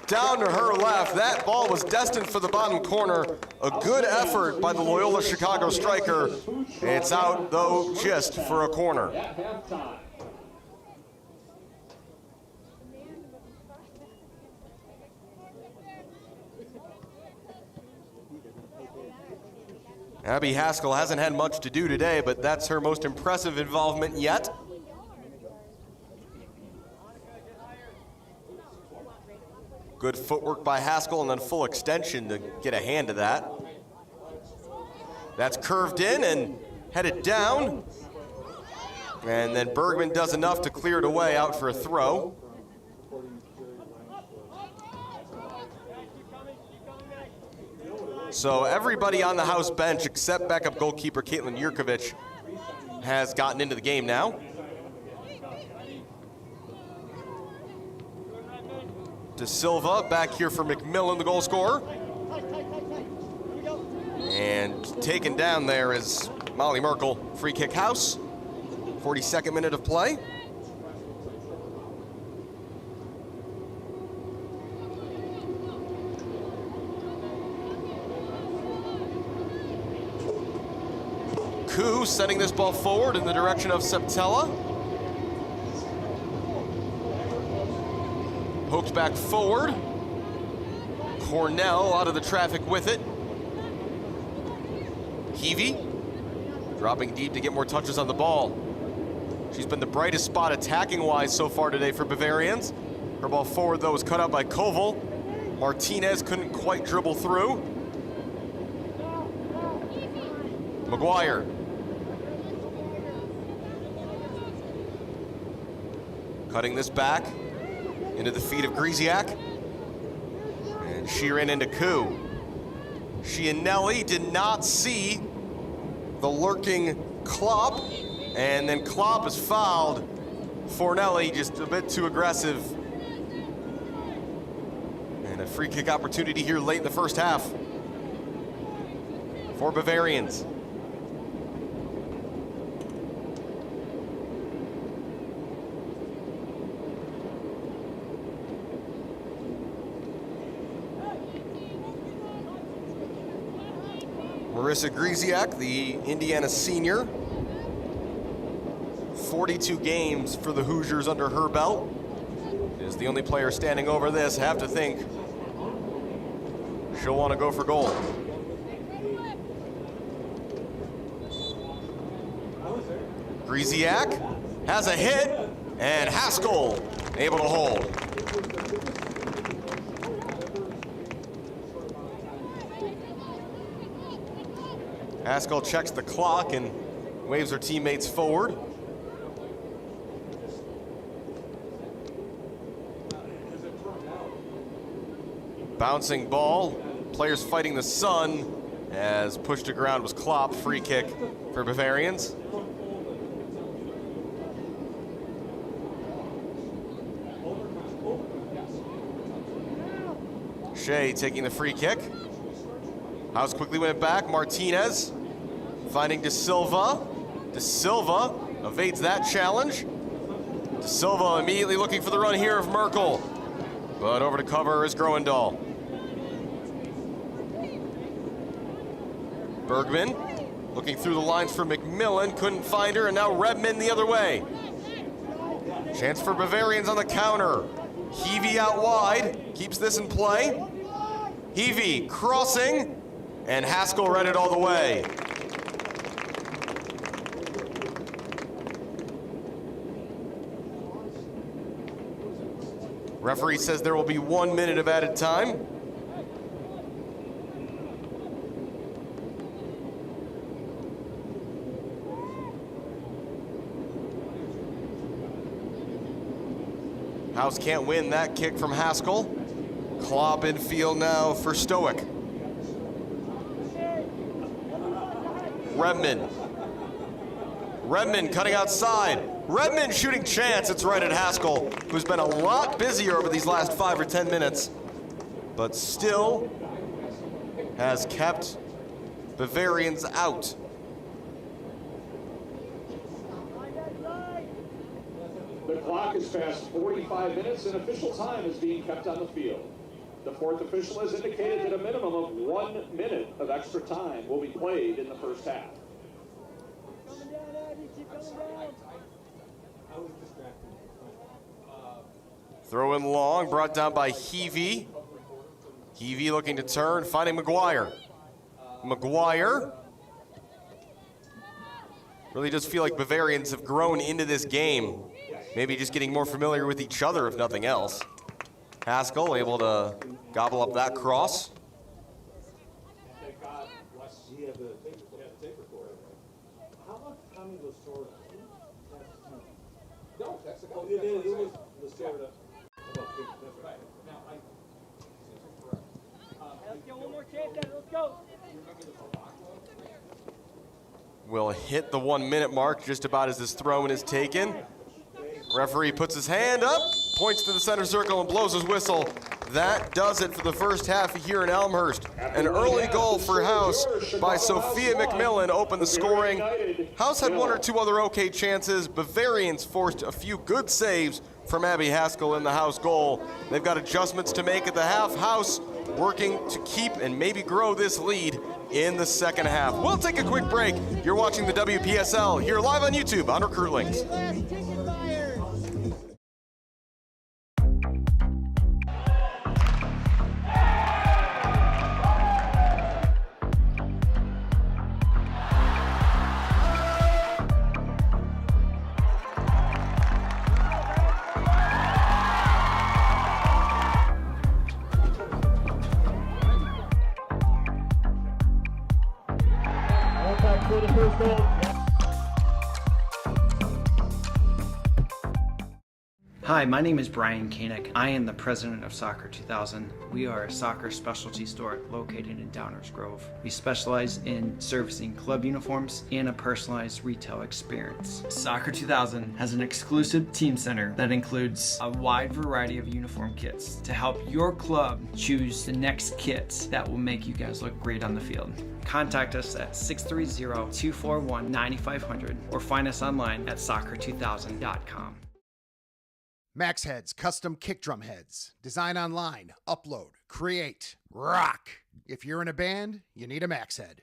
Down to her left. That ball was destined for the bottom corner. A good effort by the Loyola Chicago striker. It's out, though, just for a corner. Abby Haskell hasn't had much to do today, but that's her most impressive involvement yet. Good footwork by Haskell and then full extension to get a hand of that. That's curved in and headed down. And then Bergman does enough to clear it away out for a throw. So everybody on the House bench except backup goalkeeper Caitlin Yurkovich has gotten into the game now. DaSilva back here for McMillan, the goal scorer. And taken down there is Molly Merkel, free kick House. 42nd minute of play. Ku sending this ball forward in the direction of Suptela. Poked back forward. Cornell out of the traffic with it. Heavey dropping deep to get more touches on the ball. She's been the brightest spot attacking-wise so far today for Bavarians. Her ball forward, though, was cut out by Koval. Martinez couldn't quite dribble through. McGuire. Cutting this back into the feet of Grisiak. And she ran into Ku. Chianelli did not see the lurking Klopp. And then Klopp is fouled. Fornelli just a bit too aggressive. And a free kick opportunity here late in the first half for Bavarians. Marissa Grisiak, the Indiana senior. 42 games for the Hoosiers under her belt. Is the only player standing over this. Have to think she'll want to go for goal. Grisiak has a hit, and Haskell able to hold. Haskell checks the clock and waves her teammates forward. Bouncing ball, players fighting the sun as pushed to ground was Klopp, free kick for Bavarians. Shea taking the free kick. House quickly went back. Martinez finding DaSilva. DaSilva evades that challenge. DaSilva immediately looking for the run here of Merkel. But over to cover is Groendahl. Bergman looking through the lines for McMillan, couldn't find her, and now Redmond the other way. Chance for Bavarians on the counter. Heavey out wide, keeps this in play. Heavey crossing, and Haskell read it all the way. Referee says there will be 1 minute of added time. House can't win that kick from Haskell. Klopp in field now for Stoic. Redmond cutting outside. Redmond shooting chance. It's right at Haskell, who's been a lot busier over these last 5 or 10 minutes, but still has kept Bavarians out. The clock is past 45 minutes and official time is being kept on the field. The fourth official has indicated that a minimum of 1 minute of extra time will be played in the first half. Coming down, Abby, keep coming down. I was distracted. Throw in long, brought down by Heavey. Heavey looking to turn, finding McGuire. McGuire. Really does feel like Bavarians have grown into this game. Maybe just getting more familiar with each other, if nothing else. Haskell able to gobble up that cross. How much time was stored? No, that's the goal. It was the stored up. That's right. Now, Let's get one more chance at it. Let's go. Will hit the 1 minute mark just about as this throw-in is taken. Referee puts his hand up, points to the center circle and blows his whistle. That does it for the first half here in Elmhurst. An early goal for House by Sophia McMillan opened the scoring. House had one or two other okay chances. Bavarians forced a few good saves from Abby Haskell in the House goal. They've got adjustments to make at the half. House working to keep and maybe grow this lead in the second half. We'll take a quick break. You're watching the WPSL here live on YouTube on Recruitlings. Hi, my name is Brian Koenig. I am the president of Soccer 2000. We are a soccer specialty store located in Downers Grove. We specialize in servicing club uniforms and a personalized retail experience. Soccer 2000 has an exclusive team center that includes a wide variety of uniform kits to help your club choose the next kits that will make you guys look great on the field. Contact us at 630-241-9500 or find us online at soccer2000.com. Max Heads custom kick drum heads. Design online, upload, create, rock. If you're in a band, you need a Max Head.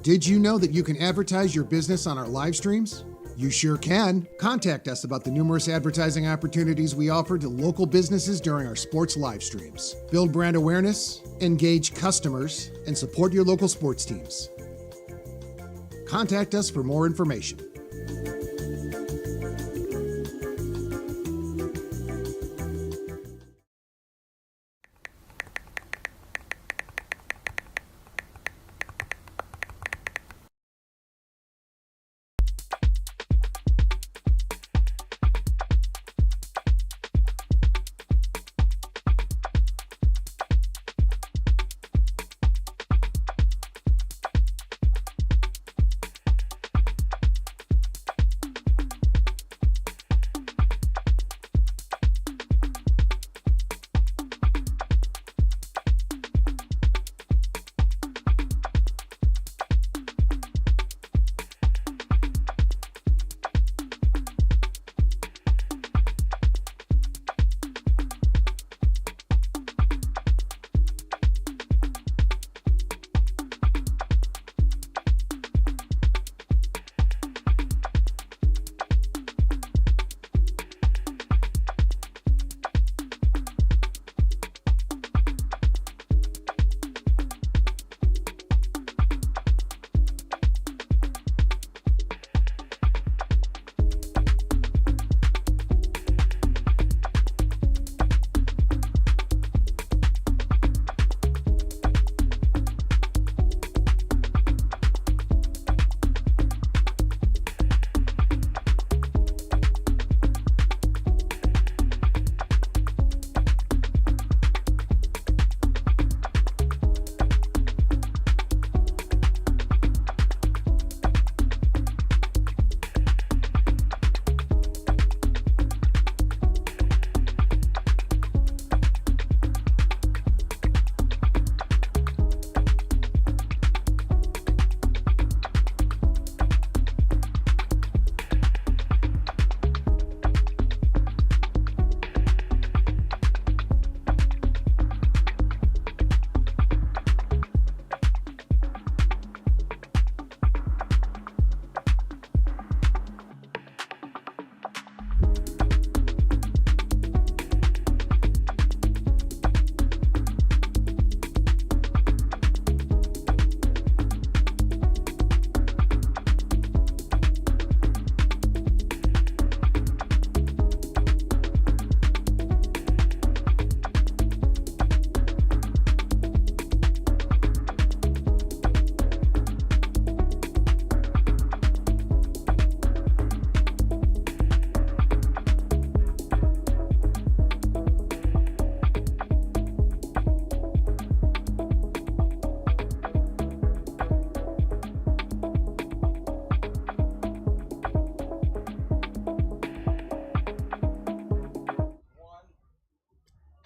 Did you know that you can advertise your business on our live streams? You sure can. Contact us about the numerous advertising opportunities we offer to local businesses during our sports live streams. Build brand awareness, engage customers, and support your local sports teams. Contact us for more information.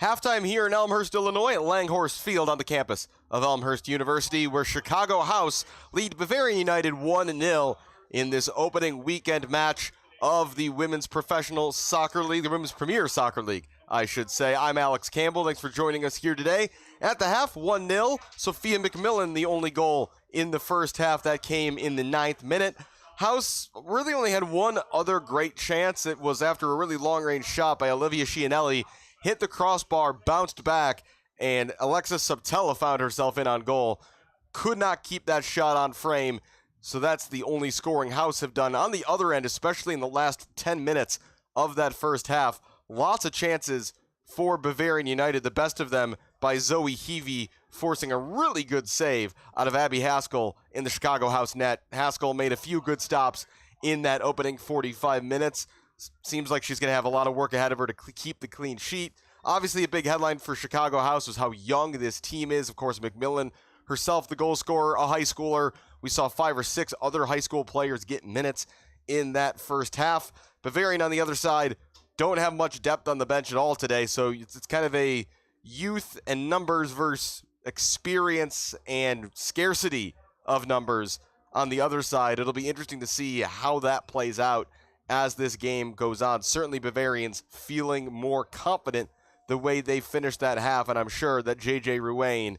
Halftime here in Elmhurst, Illinois at Langhorst Field on the campus of Elmhurst University, where Chicago House lead Bavarian United 1-0 in this opening weekend match of the Women's Professional Soccer League, the Women's Premier Soccer League, I should say. I'm Alex Campbell. Thanks for joining us here today. At the half, 1-0. Sophia McMillan, the only goal in the first half. That came in the 9th minute. House really only had one other great chance. It was after a really long-range shot by Olivia Chianelli. Hit the crossbar, bounced back, and Alexis Suptela found herself in on goal. Could not keep that shot on frame, so that's the only scoring House have done. On the other end, especially in the last 10 minutes of that first half, lots of chances for Bavarian United, the best of them by Zoe Heavey, forcing a really good save out of Abby Haskell in the Chicago House net. Haskell made a few good stops in that opening 45 minutes. Seems like she's going to have a lot of work ahead of her to keep the clean sheet. Obviously, a big headline for Chicago House was how young this team is. Of course, McMillan herself, the goal scorer, a high schooler. We saw 5 or 6 other high school players get minutes in that first half. Bavarian, on the other side, don't have much depth on the bench at all today, so it's kind of a youth and numbers versus experience and scarcity of numbers on the other side. It'll be interesting to see how that plays out as this game goes on. Certainly Bavarians feeling more confident the way they finished that half, and I'm sure that J.J. Ruane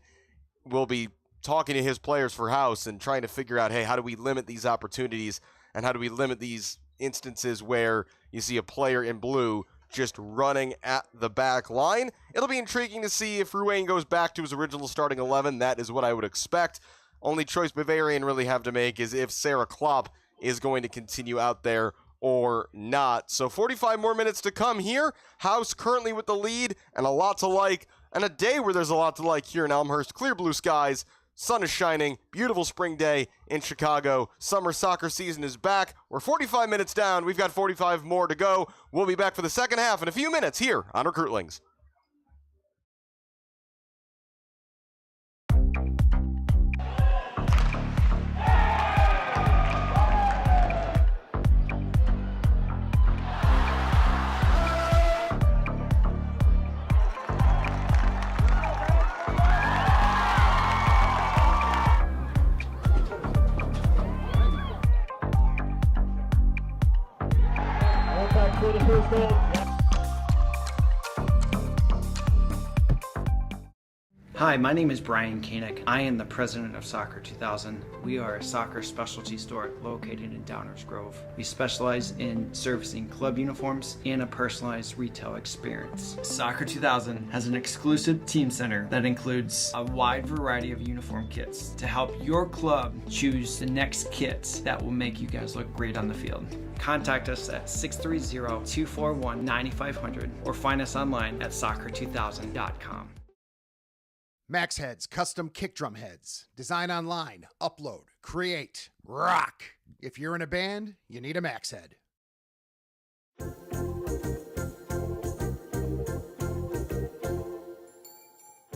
will be talking to his players for House and trying to figure out, hey, how do we limit these opportunities, and how do we limit these instances where you see a player in blue just running at the back line. It'll be intriguing to see if Ruane goes back to his original starting 11. That is what I would expect. Only choice Bavarian really have to make is if Sarah Klopp is going to continue out there or not. So 45 more minutes to come here. House currently with the lead, and a lot to like, and a day where there's a lot to like here in Elmhurst. Clear blue skies, sun is shining, beautiful spring day in Chicago. Summer soccer season is back. We're 45 minutes down. We've got 45 more to go. We'll be back for the second half in a few minutes here on Recruitlings. Hi, my name is Brian Koenig. I am the president of Soccer 2000. We are a soccer specialty store located in Downers Grove. We specialize in servicing club uniforms and a personalized retail experience. Soccer 2000 has an exclusive team center that includes a wide variety of uniform kits to help your club choose the next kits that will make you guys look great on the field. Contact us at 630-241-9500 or find us online at soccer2000.com. Max Heads custom kick drum heads. Design online, upload, create, rock. If you're in a band, you need a Max Head.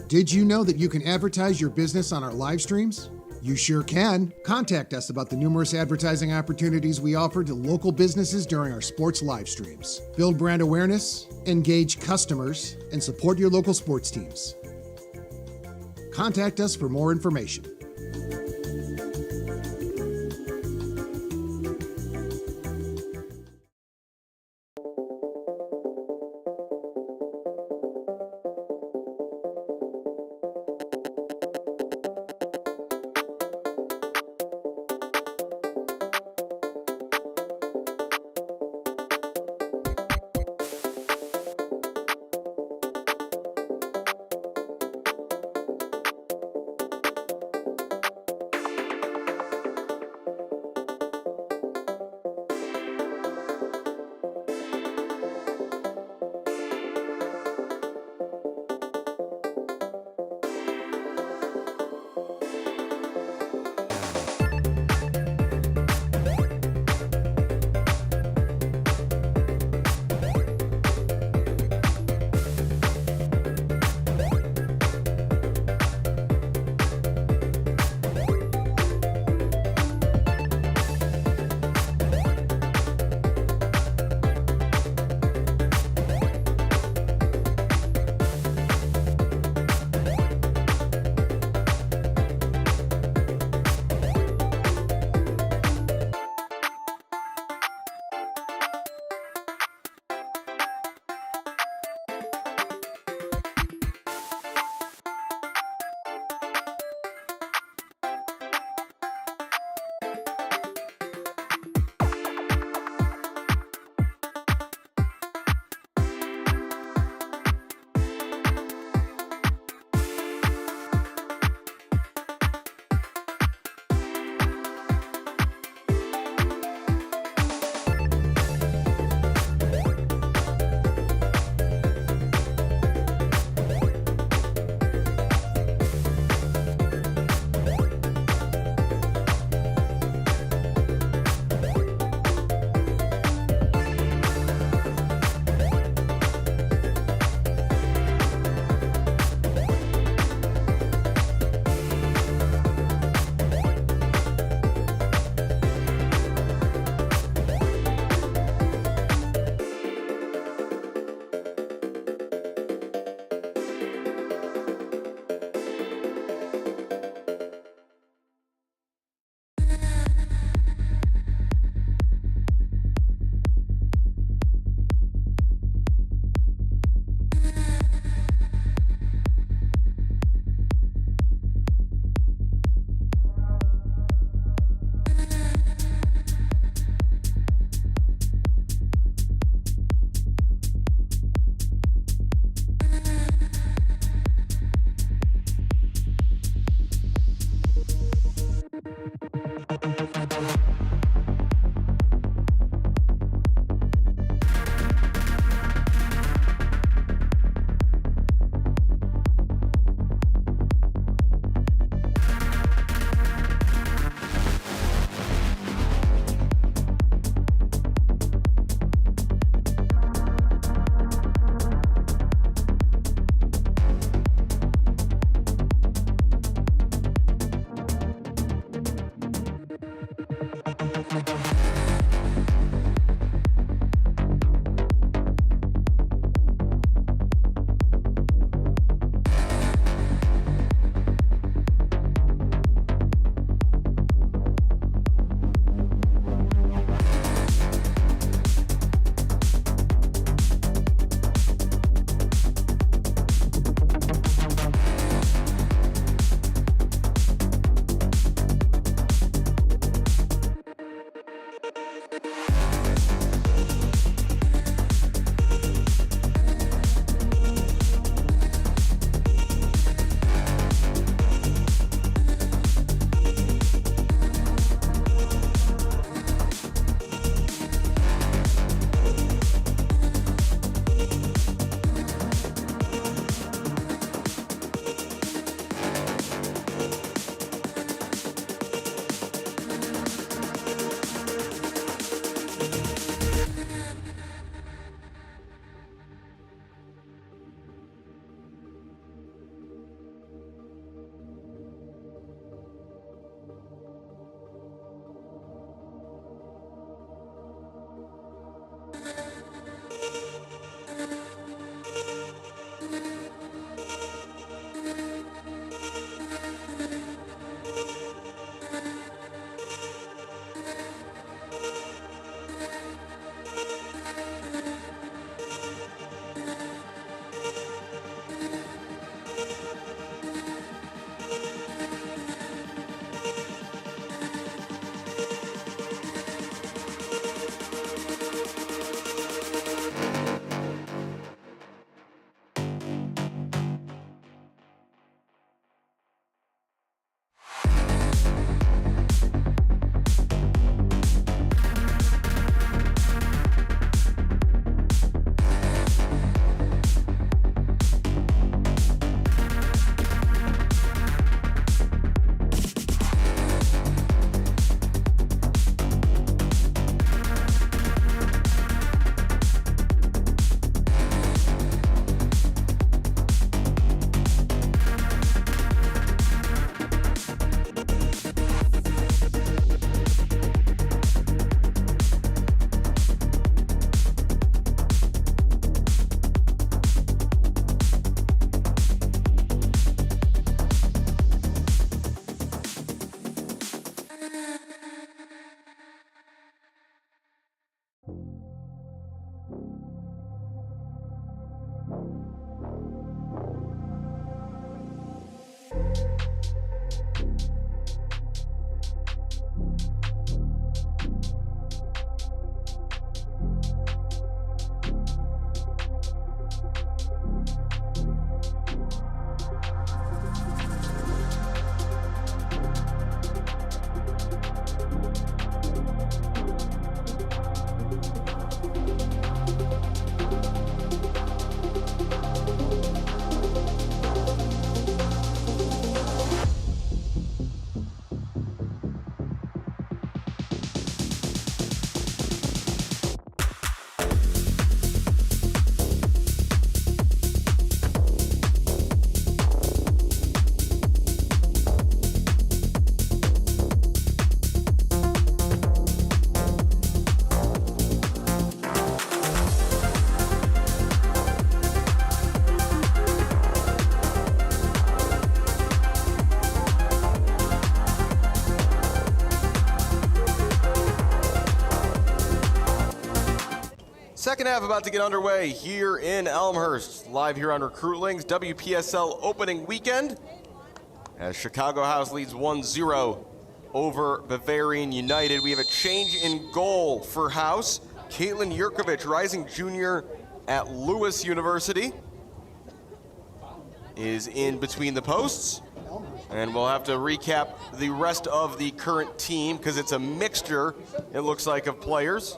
Did you know that you can advertise your business on our live streams? You sure can. Contact us about the numerous advertising opportunities we offer to local businesses during our sports live streams. Build brand awareness, engage customers, and support your local sports teams. Contact us for more information. Second half about to get underway here in Elmhurst, live here on Recruitlings, WPSL opening weekend, as Chicago House leads 1-0 over Bavarian United. We have a change in goal for House. Caitlin Yurkovich, rising junior at Lewis University, is in between the posts. And we'll have to recap the rest of the current team because it's a mixture, it looks like, of players.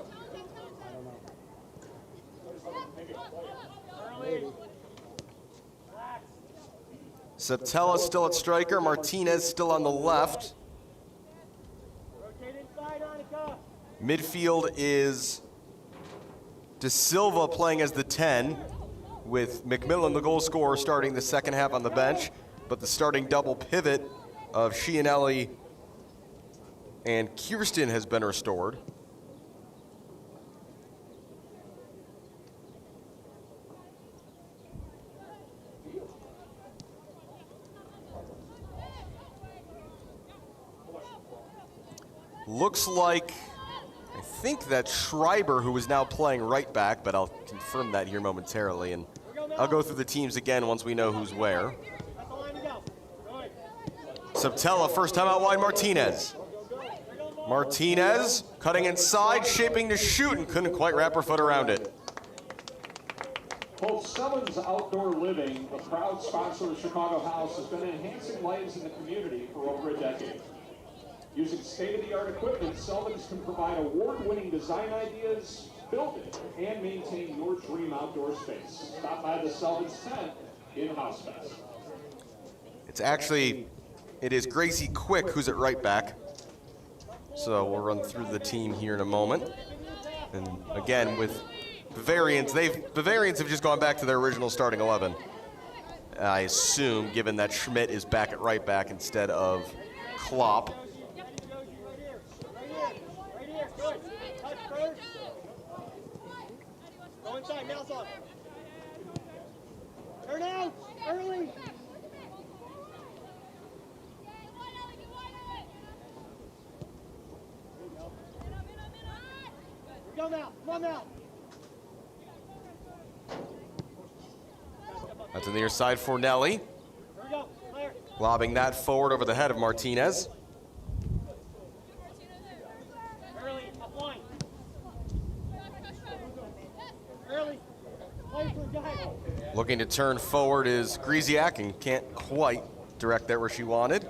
Suptela still at striker, Martinez still on the left. Midfield is DaSilva playing as the 10, with McMillan, the goal scorer, starting the second half on the bench, but the starting double pivot of Chianelli and Kirsten has been restored. Looks like, I think that's Schreiber who is now playing right back, but I'll confirm that here momentarily, and I'll go through the teams again once we know who's where. Suptela, first time out wide, Martinez. Martinez cutting inside, shaping to shoot, and couldn't quite wrap her foot around it. Both Summons Outdoor Living, a proud sponsor of Chicago House, has been enhancing lives in the community for over a decade. Using state-of-the-art equipment, Selvins can provide award-winning design ideas, build it, and maintain your dream outdoor space. Stop by the Selvins tent in House Fest. It is Gracie Cwik who's at right back. So we'll run through the team here in a moment. And again, with Bavarians, Bavarians have just gone back to their original starting 11. I assume, given that Schmidt is back at right back instead of Klopp. Go inside, mouse on. Turn out, early. Go now, come on now. That's on the near side, Fornelli. Lobbing that forward over the head of Martinez. Looking to turn forward is Grisiak and can't quite direct that where she wanted.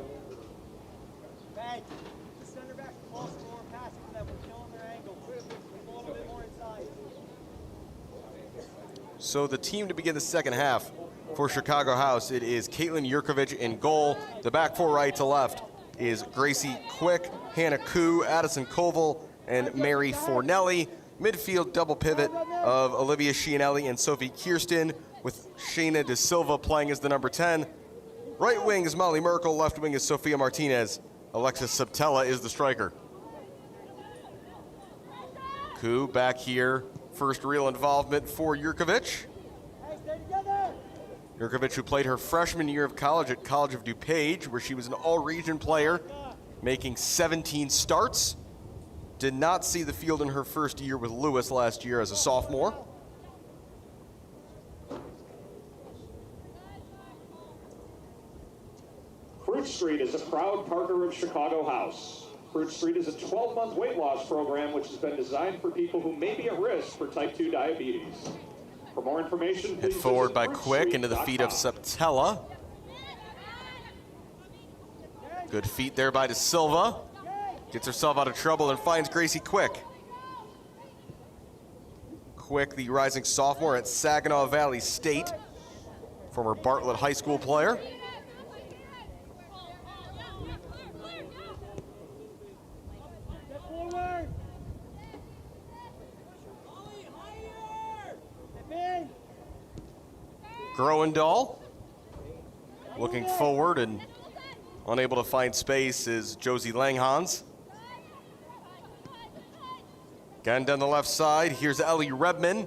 So the team to begin the second half for Chicago House, it is Caitlin Yurkovich in goal. The back four right to left is Gracie Cwik, Hannah Ku, Addison Coval, and Mary Fornelli. Midfield double pivot of Olivia Chianelli and Sophie Kirsten, with Shayna DaSilva playing as the number 10. Right wing is Molly Merkel, left wing is Sophia Martinez. Alexis Suptela is the striker. Ku back here, first real involvement for Yurkovich. Yurkovich, who played her freshman year of college at College of DuPage, where she was an all-region player, making 17 starts. Did not see the field in her first year with Lewis last year as a sophomore. Fruit Street is a proud partner of Chicago House. Fruit Street is a 12-month weight loss program which has been designed for people who may be at risk for type 2 diabetes. For more information, Hit forward by Cwik into the feet of Suptela. Good feet there by DaSilva. Gets herself out of trouble and finds Gracie Cwik. Cwik, the rising sophomore at Saginaw Valley State, former Bartlett High School player. Groendahl looking forward and unable to find space is Josie Langhorst. Again down the left side, here's Ellie Redman.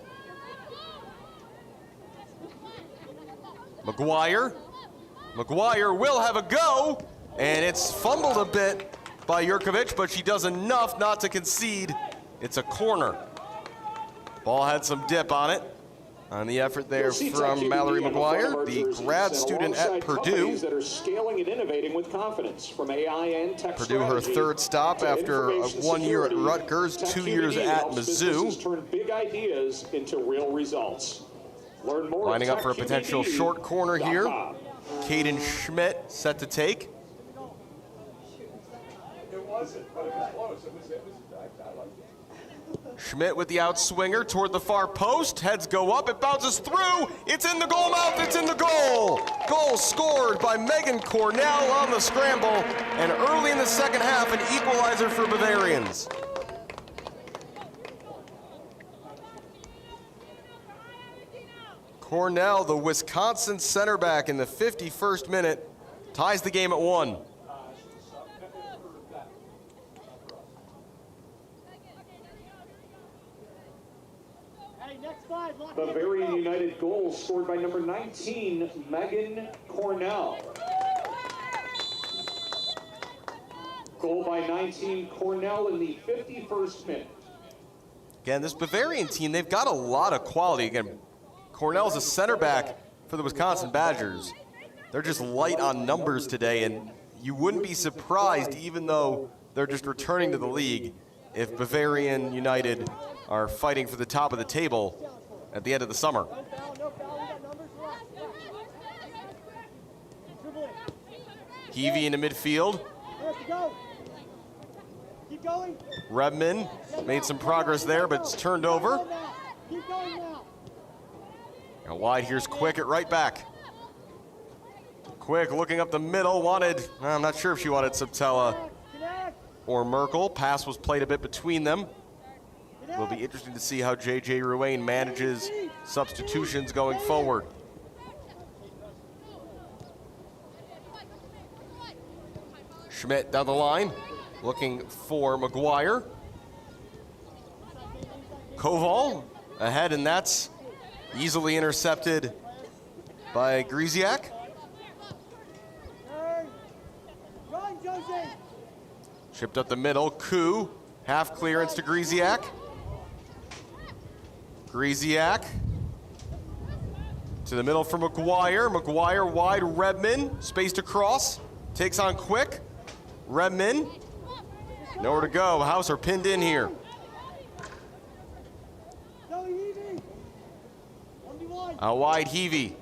McGuire will have a go, and it's fumbled a bit by Yurkovich, but she does enough not to concede. It's a corner. Ball had some dip on it. On the effort there from Mallory McGuire, the grad student at Purdue. That are scaling and innovating with confidence from AI and tech Purdue, her third stop after 1 year at Rutgers, 2 years at Mizzou. Turn big ideas into real results. Learn more. Lining up for a potential short corner here. Caden Schmidt set to take. It wasn't, but it was close. It was I liked it. Schmidt with the outswinger toward the far post. Heads go up, it bounces through. It's in the goal mouth, it's in the goal. Goal scored by Megan Cornell on the scramble. And early in the second half, an equalizer for Bavarians. Cornell, the Wisconsin center back in the 51st minute, ties the game at 1. Bavarian United goal scored by number 19, Megan Cornell. Goal by 19, Cornell in the 51st minute. Again, this Bavarian team, they've got a lot of quality. Again, Cornell's a center back for the Wisconsin Badgers. They're just light on numbers today, and you wouldn't be surprised, even though they're just returning to the league, if Bavarian United are fighting for the top of the table at the end of the summer. Heavey into midfield. Redman made some progress there, but it's turned over. Now wide, here's Cwik at right back. Cwik looking up the middle, I'm not sure if she wanted Suptela or Merkel. Pass was played a bit between them. It will be interesting to see how J.J. Ruane manages substitutions going forward. Schmidt down the line, looking for McGuire. Koval ahead, and that's easily intercepted by Grisiak. Chipped up the middle, Ku, half clearance to Grisiak. Grisiak to the middle for McGuire. McGuire wide, Redman, spaced across, takes on Cwik. Redman, nowhere to go. House are pinned in here. Out wide, Heavey.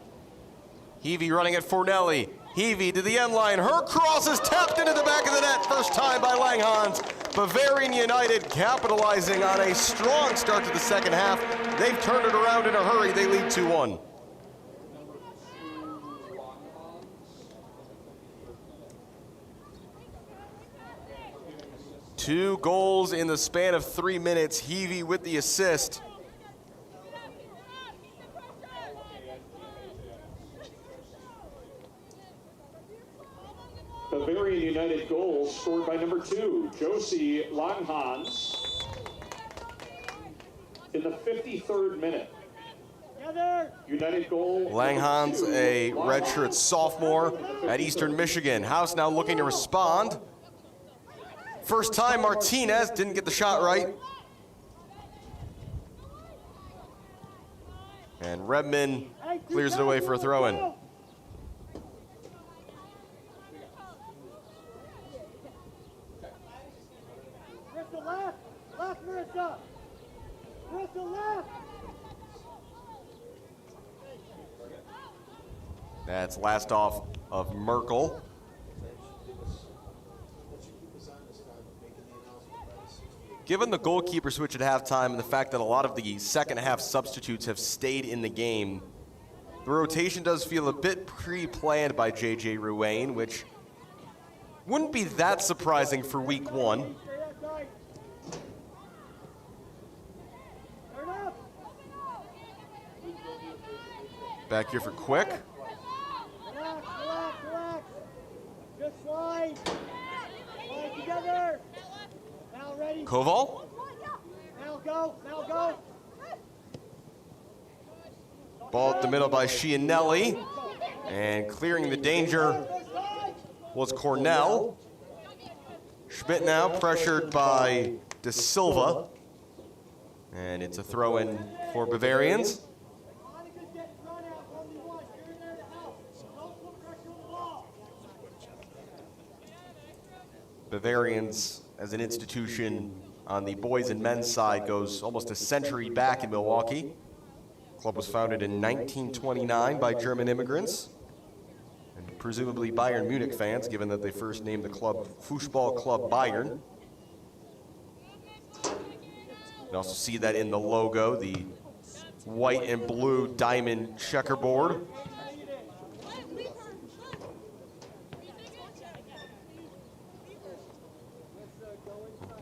Heavey running at Fornelli. Heavey to the end line. Her cross is tapped into the back of the net. First time by Langhorst. Bavarian United capitalizing on a strong start to the second half. They've turned it around in a hurry. They lead 2-1. Two goals in the span of 3 minutes. Heavey with the assist. Bavarian United goal scored by number 2, Josie Langhorst, in the 53rd minute. United goal. Langhorst, a redshirt sophomore at Eastern Michigan. House now looking to respond. First time Martinez didn't get the shot right. And Redman clears it away for a throw-in. Marissa! Marissa left! That's last off of Merkel. Given the goalkeeper switch at halftime and the fact that a lot of the second half substitutes have stayed in the game, the rotation does feel a bit pre-planned by JJ Ruane, which wouldn't be that surprising for week one. Back here for Cwik. Relax, relax, relax. Just slide. Slide together. Now ready. Koval. Now go. Now go. Ball at the middle by Chianelli. And clearing the danger was Cornell. Schmidt now pressured by DaSilva. And it's a throw-in for Bavarians. Bavarians, as an institution on the boys and men's side, goes almost a century back in Milwaukee. The club was founded in 1929 by German immigrants, and presumably Bayern Munich fans, given that they first named the club Fußball Club Bayern. You can also see that in the logo, the white and blue diamond checkerboard.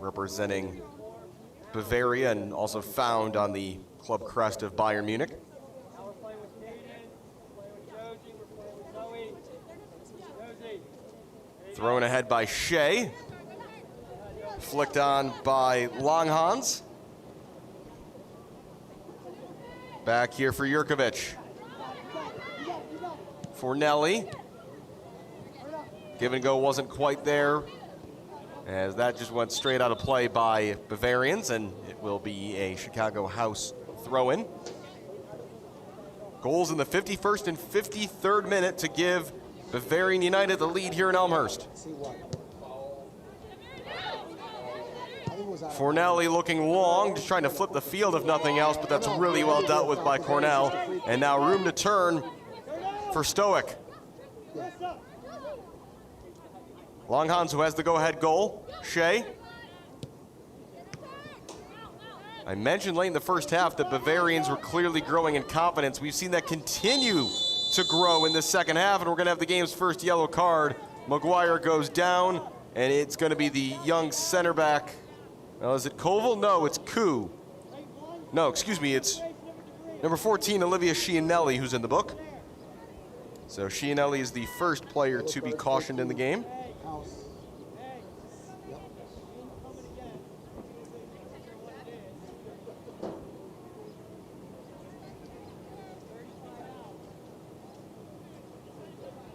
Representing Bavaria and also found on the club crest of Bayern Munich. Now we're playing with Caden. We're playing with Josie. We're playing with Zoe. Josie. Thrown ahead by Shea. Flicked on by Langhorst. Back here for Yurkovich. Fornelli. Give and go wasn't quite there, as that just went straight out of play by Bavarians, and it will be a Chicago House throw-in. Goals in the 51st and 53rd minute to give Bavarian United the lead here in Elmhurst. Fornelli looking long, just trying to flip the field if nothing else, but that's really well dealt with by Cornell. And now room to turn for Stoic. Langhorst, who has the go-ahead goal. Shea. I mentioned late in the first half that Bavarians were clearly growing in confidence. We've seen that continue to grow in the second half, and we're going to have the game's first yellow card. Maguire goes down, and it's going to be the young center back. Now, is it Koval? No, it's Ku. No, excuse me, it's number 14, Olivia Chianelli, who's in the book. So Chianelli is the first player to be cautioned in the game.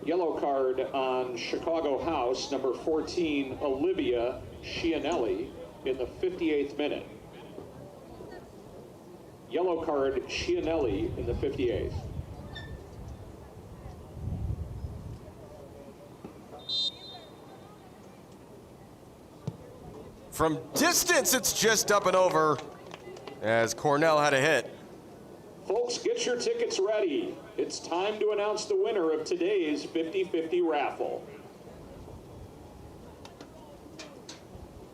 Yellow card on Chicago House, number 14, Olivia Chianelli, in the 58th minute. Yellow card, Chianelli, in the 58th. From distance, it's just up and over, as Cornell had a hit. Folks, get your tickets ready. It's time to announce the winner of today's 50-50 raffle.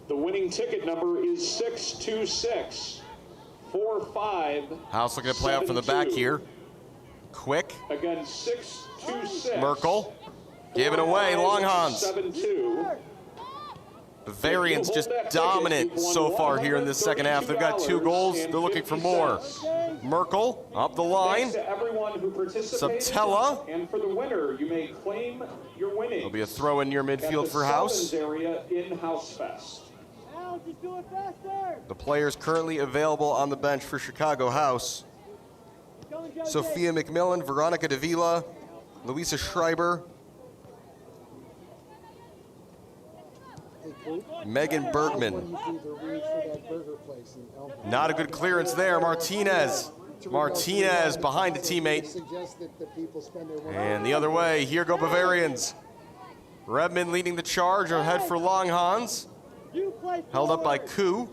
The winning ticket number is 62645. House looking to play out from the back here. Cwik. Again, 626. Merkel. Giving away, Langhorst. 72. Bavarians just dominant so far here in this second half. They've got 2 goals. They're looking for more. Merkel up the line. Suptela. And for the winner, you may claim your winnings. There'll be a throw in near midfield for House. Area in House Fest. Now just do it faster. The players currently available on the bench for Chicago House: Sophia McMillan, Veronica Davila, Louisa Schreiber, Megan Bergman. Not a good clearance there. Martinez behind a teammate. And the other way, here go Bavarians. Redmond leading the charge, ahead for Langhorst. Held up by Ku.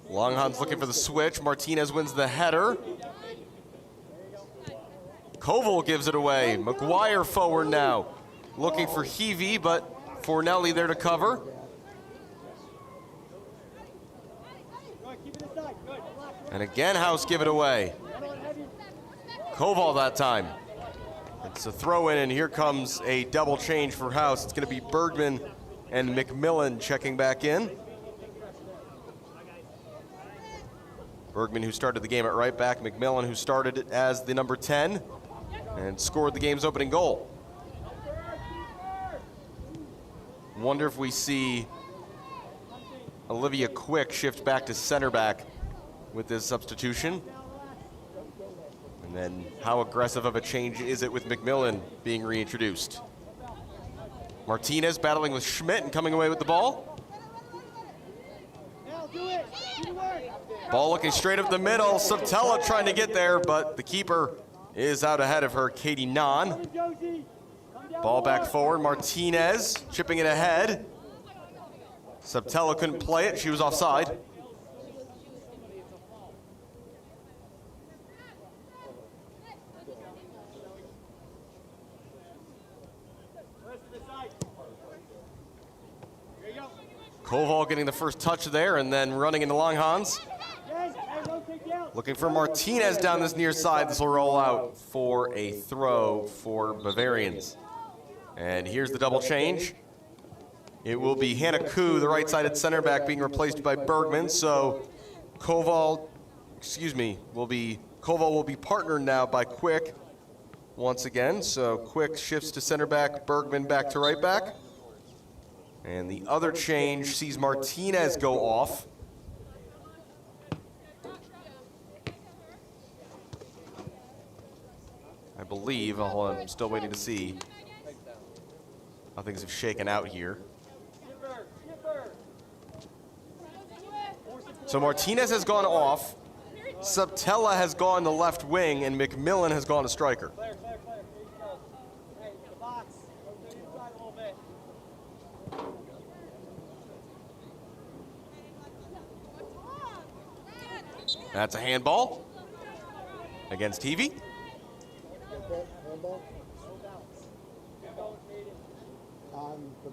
Longhorst looking for the switch. Martinez wins the header. Coval gives it away. McGuire forward now. Looking for Heavey, but Fornelli there to cover. And again, House give it away. Koval that time. It's a throw in, and here comes a double change for House. It's going to be Bergman and McMillan checking back in. Bergman, who started the game at right back. McMillan, who started it as the number 10 and scored the game's opening goal. Wonder if we see Olivia Chwik shift back to center back with this substitution. And then how aggressive of a change is it with McMillan being reintroduced? Martinez battling with Schmidt and coming away with the ball. Ball looking straight up the middle. Suptela trying to get there, but the keeper is out ahead of her, Katie Nahn. Ball back forward, Martinez chipping it ahead. Suptela couldn't play it, she was offside. Koval getting the first touch there and then running into Longhorst. Looking for Martinez down this near side. This will roll out for a throw for Bavarians. And here's the double change. It will be Hannah Ku, the right-sided center back, being replaced by Bergman. So Koval will be partnered now by Chwik once again. So Chwik shifts to center back, Bergman back to right back. And the other change sees Martinez go off. I believe, I'm still waiting to see how things have shaken out here. So Martinez has gone off, Suptela has gone to left wing, and McMillan has gone to striker. That's a handball against Heavey.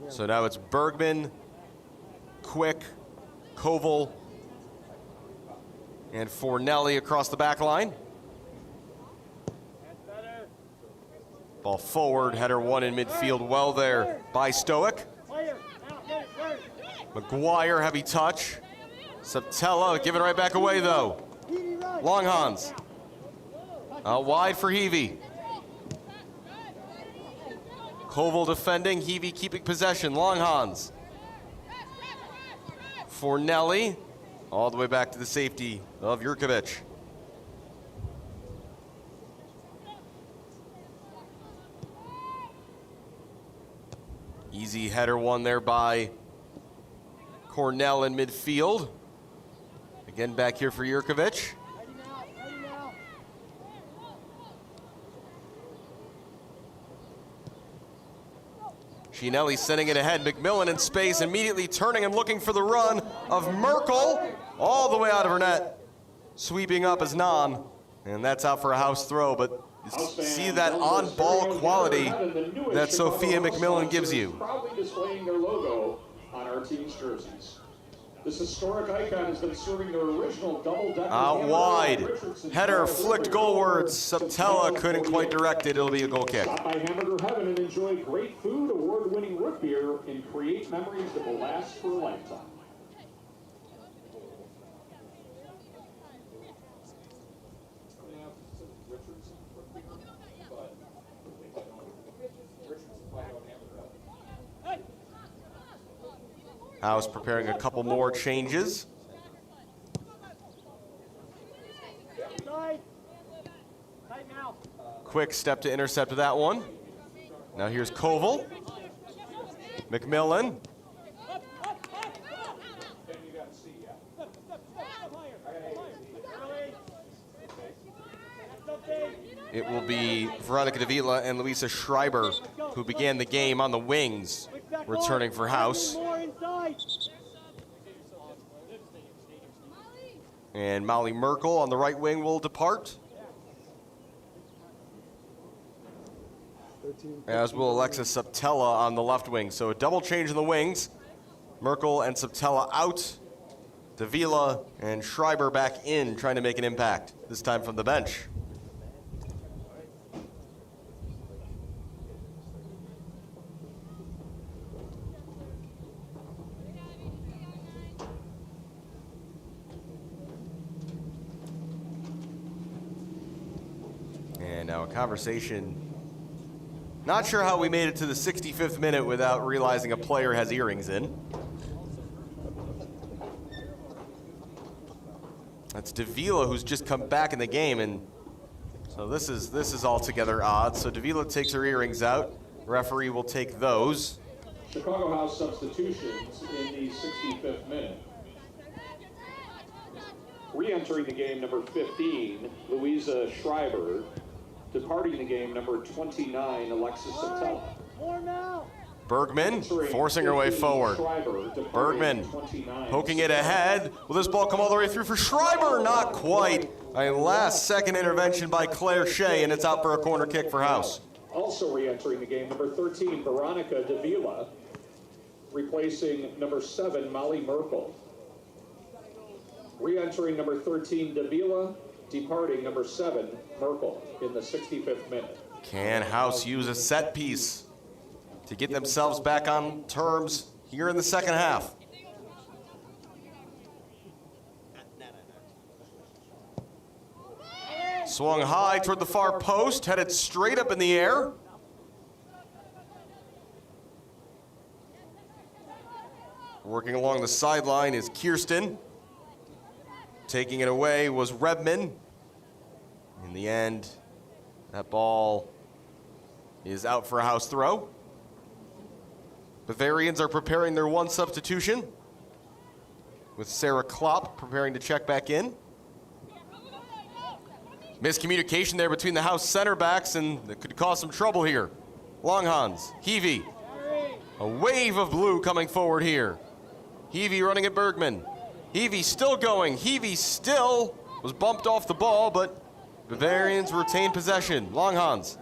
So now it's Bergman, Chwik, Koval, and Fornelli across the back line. Ball forward, header one in midfield, well there by Stoic. McGuire, heavy touch. Suptela, give it right back away though. Longhorst. Out wide for Heavey. Koval defending, Heavey keeping possession. Longhorst. Fornelli, all the way back to the safety of Yurkovich. Easy header one there by Cornell in midfield. Again back here for Yurkovich. Chianelli sending it ahead. McMillan in space, immediately turning and looking for the run of Merkel. All the way out of her net. Sweeping up as Nahn. And that's out for a house throw, but you see that on-ball quality that Sophia McMillan gives you. Proudly displaying their logo on our team's jerseys. This historic icon has been serving their original double-decker. Out wide. Header flicked goalwards. Suptela couldn't quite direct it. It'll be a goal kick. Stop by Hamburger Heaven and enjoy great food, award-winning root beer, and create memories that will last for a lifetime. House preparing a couple more changes. Quick step to intercept that one. Now here's Koval. McMillan. It will be Veronica Davila and Louisa Schreiber, who began the game on the wings, returning for House. And Molly Merkel on the right wing will depart, as will Alexis Suptela on the left wing. So a double change in the wings. Merkel and Suptela out. Davila and Schreiber back in, trying to make an impact, this time from the bench. And now a conversation. Not sure how we made it to the 65th minute without realizing a player has earrings in. That's Davila, who's just come back in the game, and so this is altogether odd. So Davila takes her earrings out. Referee will take those. Chicago House substitutions in the 65th minute. Re-entering the game, number 15, Louisa Schreiber. Departing the game, number 29, Alexis Suptela. Bergman forcing her way forward. Bergman poking it ahead. Will this ball come all the way through for Schreiber? Not quite. A last-second intervention by Claire Shea, and it's out for a corner kick for House. Also re-entering the game, number 13, Veronica Davila, replacing number 7, Molly Merkel. Re-entering number 13, Davila, departing number 7, Merkel, in the 65th minute. Can House use a set piece to get themselves back on terms here in the second half? Swung high toward the far post, headed straight up in the air. Working along the sideline is Kirsten. Taking it away was Redman. In the end, that ball is out for a House throw. Bavarians are preparing their one substitution, with Sarah Klopp preparing to check back in. Miscommunication there between the House center backs, and it could cause some trouble here. Langhorst, Heavey. A wave of blue coming forward here. Heavey running at Bergman. Heavey still going. Heavey still was bumped off the ball, but Bavarians retain possession. Langhorst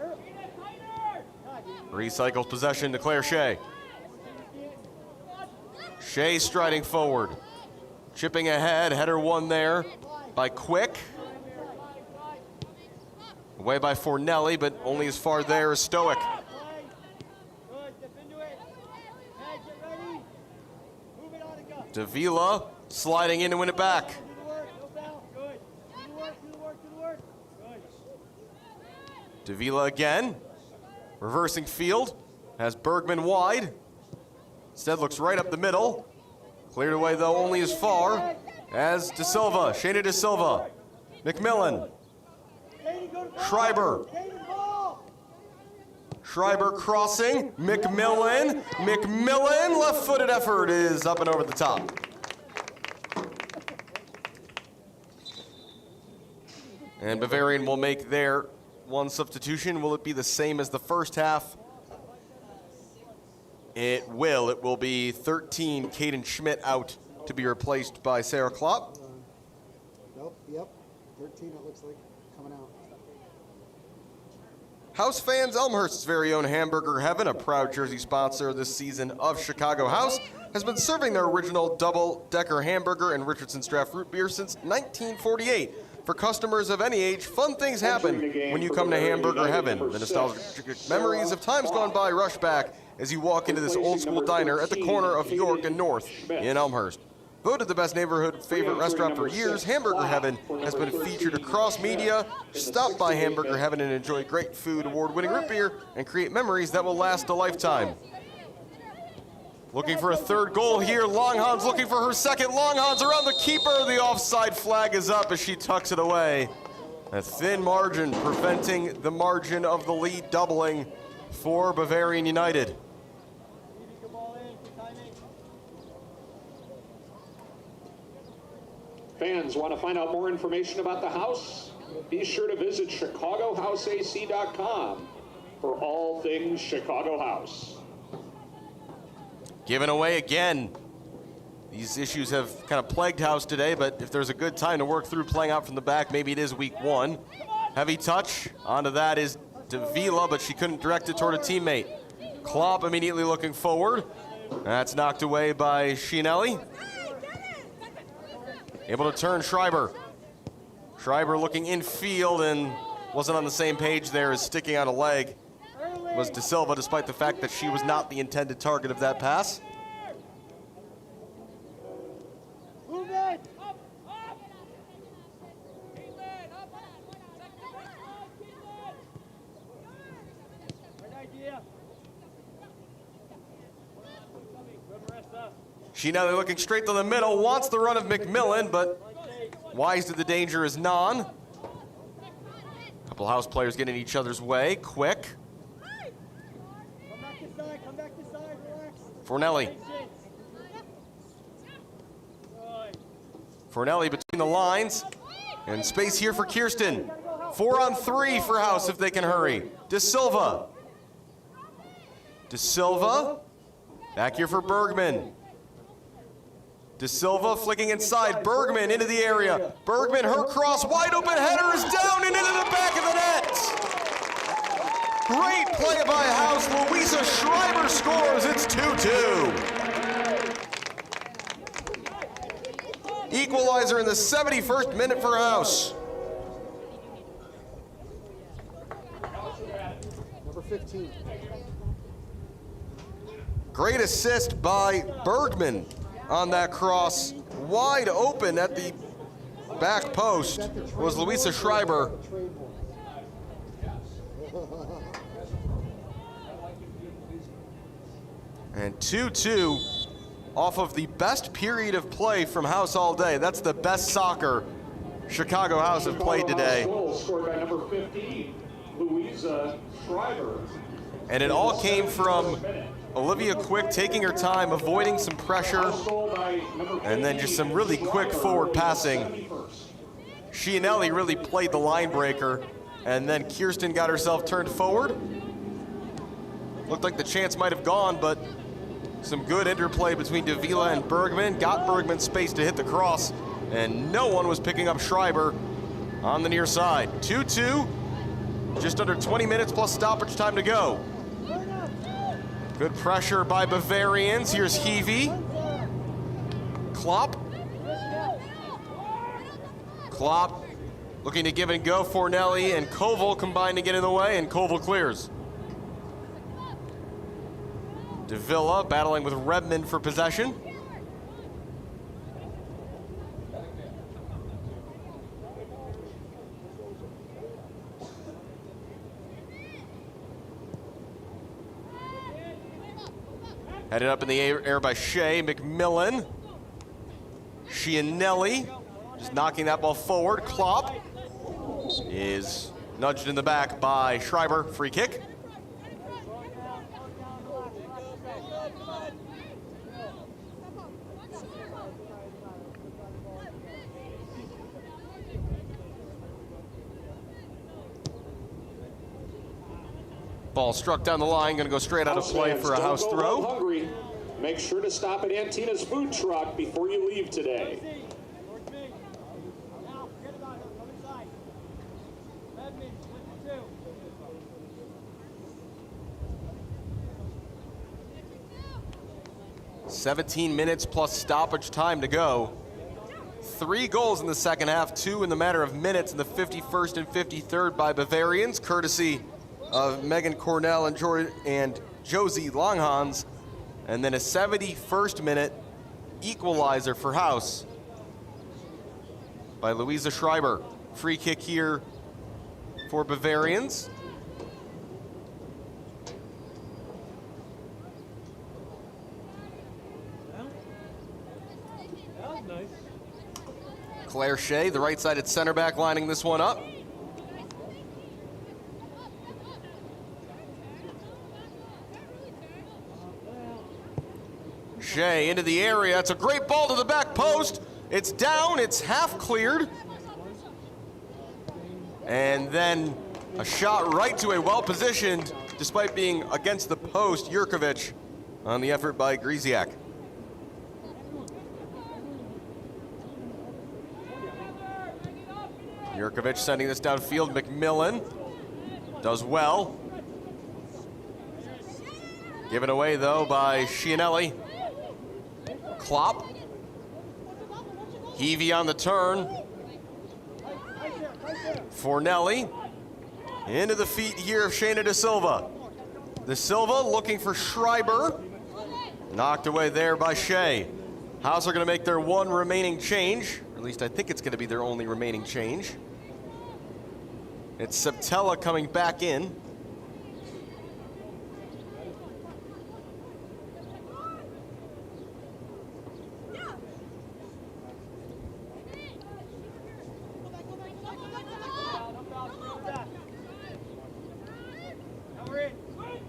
recycles possession to Claire Shea. Shea striding forward. Chipping ahead, header one there by Cwik. Away by Fornelli, but only as far there as Stoic. Davila sliding in to win it back. Davila again, reversing field, has Bergman wide. Instead looks right up the middle. Cleared away though only as far as DaSilva, Shayna DaSilva. McMillan. Schreiber. Schreiber crossing, McMillan. McMillan, left-footed effort is up and over the top. And Bavarian will make their one substitution. Will it be the same as the first half? It will. It will be 13, Caden Schmidt out to be replaced by Sarah Klopp. Nope, yep, 13 it looks like coming out. House fans, Elmhurst's very own Hamburger Heaven, a proud jersey sponsor this season of Chicago House, has been serving their original double-decker hamburger and Richardson's Draft Root Beer since 1948. For customers of any age, fun things happen when you come to Hamburger Heaven. The nostalgic memories of times gone by rush back as you walk into this old-school diner at the corner of York and North in Elmhurst. Voted the best neighborhood favorite restaurant for years, Hamburger Heaven has been featured across media. Stop by Hamburger Heaven and enjoy great food, award-winning root beer, and create memories that will last a lifetime. Looking for a third goal here. Langhorst looking for her second. Langhorst around the keeper. The offside flag is up as she tucks it away. A thin margin preventing the margin of the lead doubling for Bavarian United. Fans want to find out more information about the house? Be sure to visit ChicagoHouseAC.com for all things Chicago House. Given away again. These issues have kind of plagued House today, but if there's a good time to work through playing out from the back, maybe it is week 1. Heavy touch. Onto that is Davila, but she couldn't direct it toward a teammate. Klopp immediately looking forward. That's knocked away by Chianelli. Able to turn Schreiber. Schreiber looking infield and wasn't on the same page there as sticking on a leg. Was DaSilva, despite the fact that she was not the intended target of that pass. Chianelli looking straight to the middle, wants the run of McMillan, but wise to the danger is Non. Couple House players getting in each other's way. Cwik. Fornelli. Fornelli between the lines. And space here for Kirsten. 4-on-3 for House if they can hurry. DaSilva. DaSilva. Back here for Bergman. DaSilva flicking inside. Bergman into the area. Bergman, her cross, wide open header is down and into the back of the net. Great play by House. Louisa Schreiber scores. It's 2-2. Equalizer in the 71st minute for House. Number 15. Great assist by Bergman on that cross. Wide open at the back post was Louisa Schreiber. And 2-2 off of the best period of play from House all day. That's the best soccer Chicago House have played today. Scored by number 15, Louisa Schreiber. And it all came from Olivia Cwik taking her time, avoiding some pressure, and then just some really quick forward passing. Chianelli really played the line breaker, and then Kirsten got herself turned forward. Looked like the chance might have gone, but some good interplay between Davila and Bergman. Got Bergman space to hit the cross, and no one was picking up Schreiber on the near side. 2-2, just under 20 minutes plus stoppage time to go. Good pressure by Bavarians. Here's Heavey. Klopp. Klopp looking to give and go. Fornelli and Coval combined to get in the way, and Coval clears. Davila battling with Redmond for possession. Headed up in the air by Shay McMillan. Chianelli just knocking that ball forward. Klopp is nudged in the back by Schreiber. Free kick. Ball struck down the line, going to go straight out of play for a House throw. Hungry. Make sure to stop at Antina's food truck before you leave today. "17 minutes plus stoppage time to go. 3 goals in the second half, 2 in the matter of minutes in the 51st and 53rd by Bavarians, courtesy of Megan Cornell and Josie Langhorst, and then a 71st minute equalizer for House by Louisa Schreiber. Free kick here for Bavarians. Claire Shea, the right-sided center back, lining this one up. Shea into the area. It's a great ball to the back post. It's down. It's half cleared. And then a shot right to a well-positioned, despite being against the post, Yurkovich on the effort by Grisiak. Yurkovich sending this downfield. McMillan does well. Given away, though, by Chianelli. Klopp. Heavey on the turn. Fornelli. Into the feet here of Shayna DaSilva. DaSilva looking for Schreiber. Knocked away there by Shea. House are going to make their one remaining change. Or at least I think it's going to be their only remaining change. It's Suptela coming back in.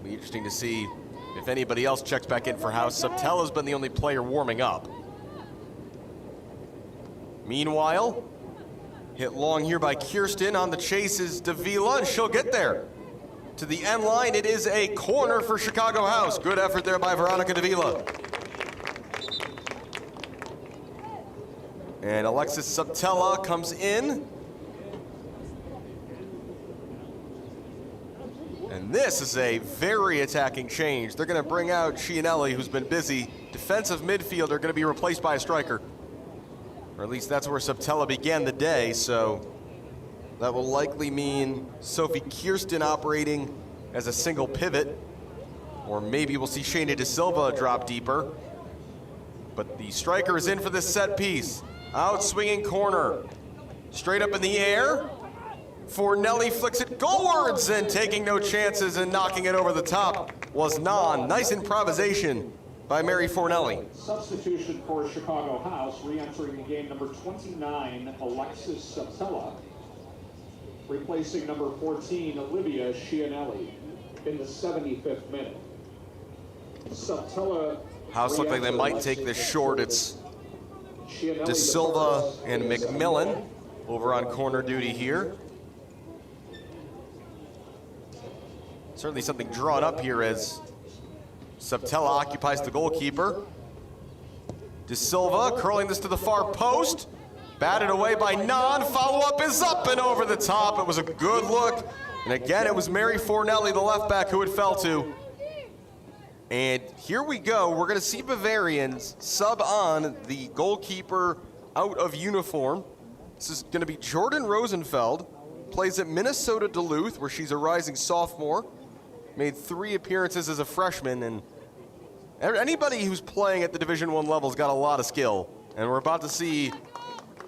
Be interesting to see if anybody else checks back in for House. Suptela's been the only player warming up. Meanwhile, hit long here by Kirsten. On the chase is Davila, and she'll get there. To the end line, it is a corner for Chicago House. Good effort there by Veronica Davila. And Alexis Suptela comes in. And this is a very attacking change. They're going to bring out Chianelli, who's been busy. Defensive midfielder going to be replaced by a striker. Or at least that's where Suptela began the day, so that will likely mean Sophie Kirsten operating as a single pivot. Or maybe we'll see Shayna DaSilva drop deeper. But the striker is in for this set piece. Out swinging corner. Straight up in the air. Fornelli flicks it goalwards, and taking no chances and knocking it over the top was Nan. Nice improvisation by Mary Fornelli. Substitution for Chicago House, re-entering the game number 29, Alexis Suptela, replacing number 14, Olivia Chianelli, in the 75th minute. Suptela. House look like they might take this short. It's DaSilva and McMillan over on corner duty here. Certainly something drawn up here as Suptela occupies the goalkeeper. DaSilva curling this to the far post. Batted away by Nan. Follow-up is up and over the top. It was a good look. And again, it was Mary Fornelli, the left back, who it fell to. And here we go. We're going to see Bavarians sub on the goalkeeper out of uniform. This is going to be Jordan Rosenfeld. Plays at Minnesota Duluth, where she's a rising sophomore. Made 3 appearances as a freshman, and anybody who's playing at the Division I level's got a lot of skill, and we're about to see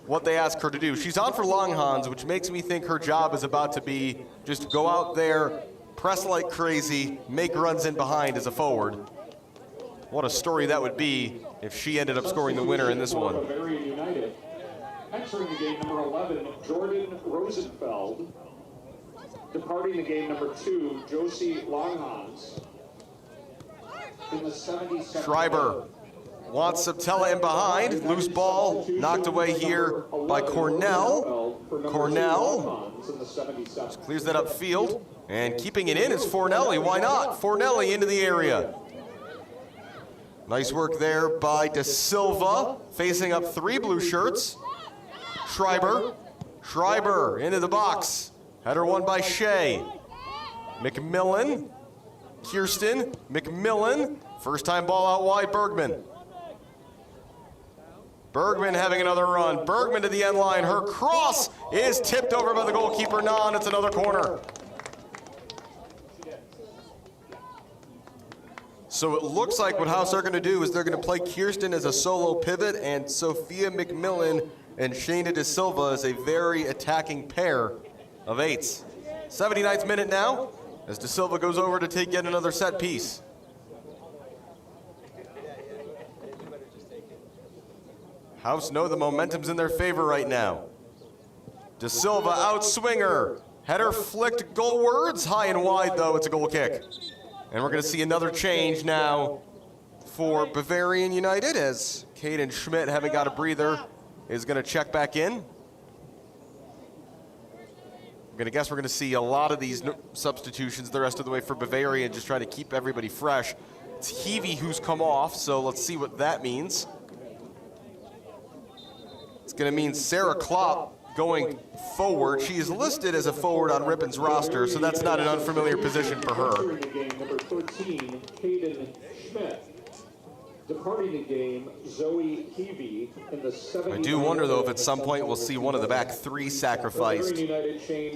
what they ask her to do. She's on for Langhorst, which makes me think her job is about to be just go out there, press like crazy, make runs in behind as a forward. What a story that would be if she ended up scoring the winner in this one. Bavarian United. Entering the game number 11, Jordan Rosenfeld. Departing the game number 2, Josie Langhorst. In the 72nd. Schreiber wants Suptela in behind. Loose ball knocked away here by Cornell. Cornell clears that upfield. And keeping it in is Fornelli. Why not? Fornelli into the area. Nice work there by DaSilva. Facing up 3 blue shirts. Schreiber into the box. Header won by Shea. McMillan. Kirsten. McMillan. First time ball out wide, Bergman. Bergman having another run. Bergman to the end line. Her cross is tipped over by the goalkeeper, Nan. It's another corner. So it looks like what House are going to do is they're going to play Kirsten as a solo pivot and Sophia McMillan and Shayna DaSilva as a very attacking pair of 8s. 79th minute now as DaSilva goes over to take yet another set piece. House know the momentum's in their favor right now. DaSilva out swinger. Header flicked goalwards. High and wide though, it's a goal kick. And we're going to see another change now for Bavarian United as Caden Schmidt, having got a breather, is going to check back in. I'm going to guess we're going to see a lot of these substitutions the rest of the way for Bavarian, just trying to keep everybody fresh. It's Heavey who's come off, so let's see what that means. It's going to mean Sarah Klopp going forward. She is listed as a forward on Rippon's roster, so that's not an unfamiliar position for her. Entering the game, number 13, Caden Schmidt. Departing the game, Zoe Heavey in the 70th. I do wonder, though, if at some point we'll see one of the back three sacrificed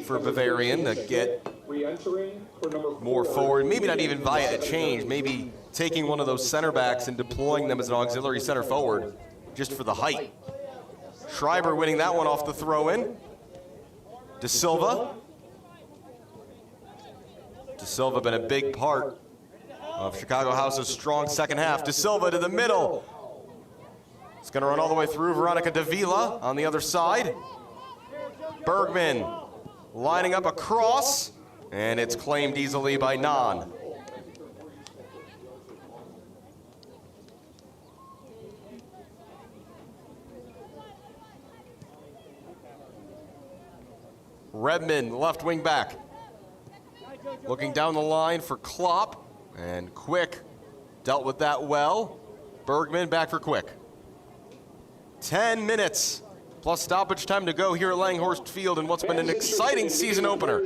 for Bavarian to get more forward. Maybe not even via a change. Maybe taking one of those center backs and deploying them as an auxiliary center forward just for the height. Schreiber winning that one off the throw-in. DaSilva. DaSilva been a big part of Chicago House's strong second half. DaSilva to the middle. It's going to run all the way through. Veronica Davila on the other side. Bergman lining up across, and it's claimed easily by Non. Redmond, left wing back. Looking down the line for Klopp, and Cwik dealt with that well. Bergman back for Cwik. 10 minutes plus stoppage time to go here at Langhorst Field in what's been an exciting season opener.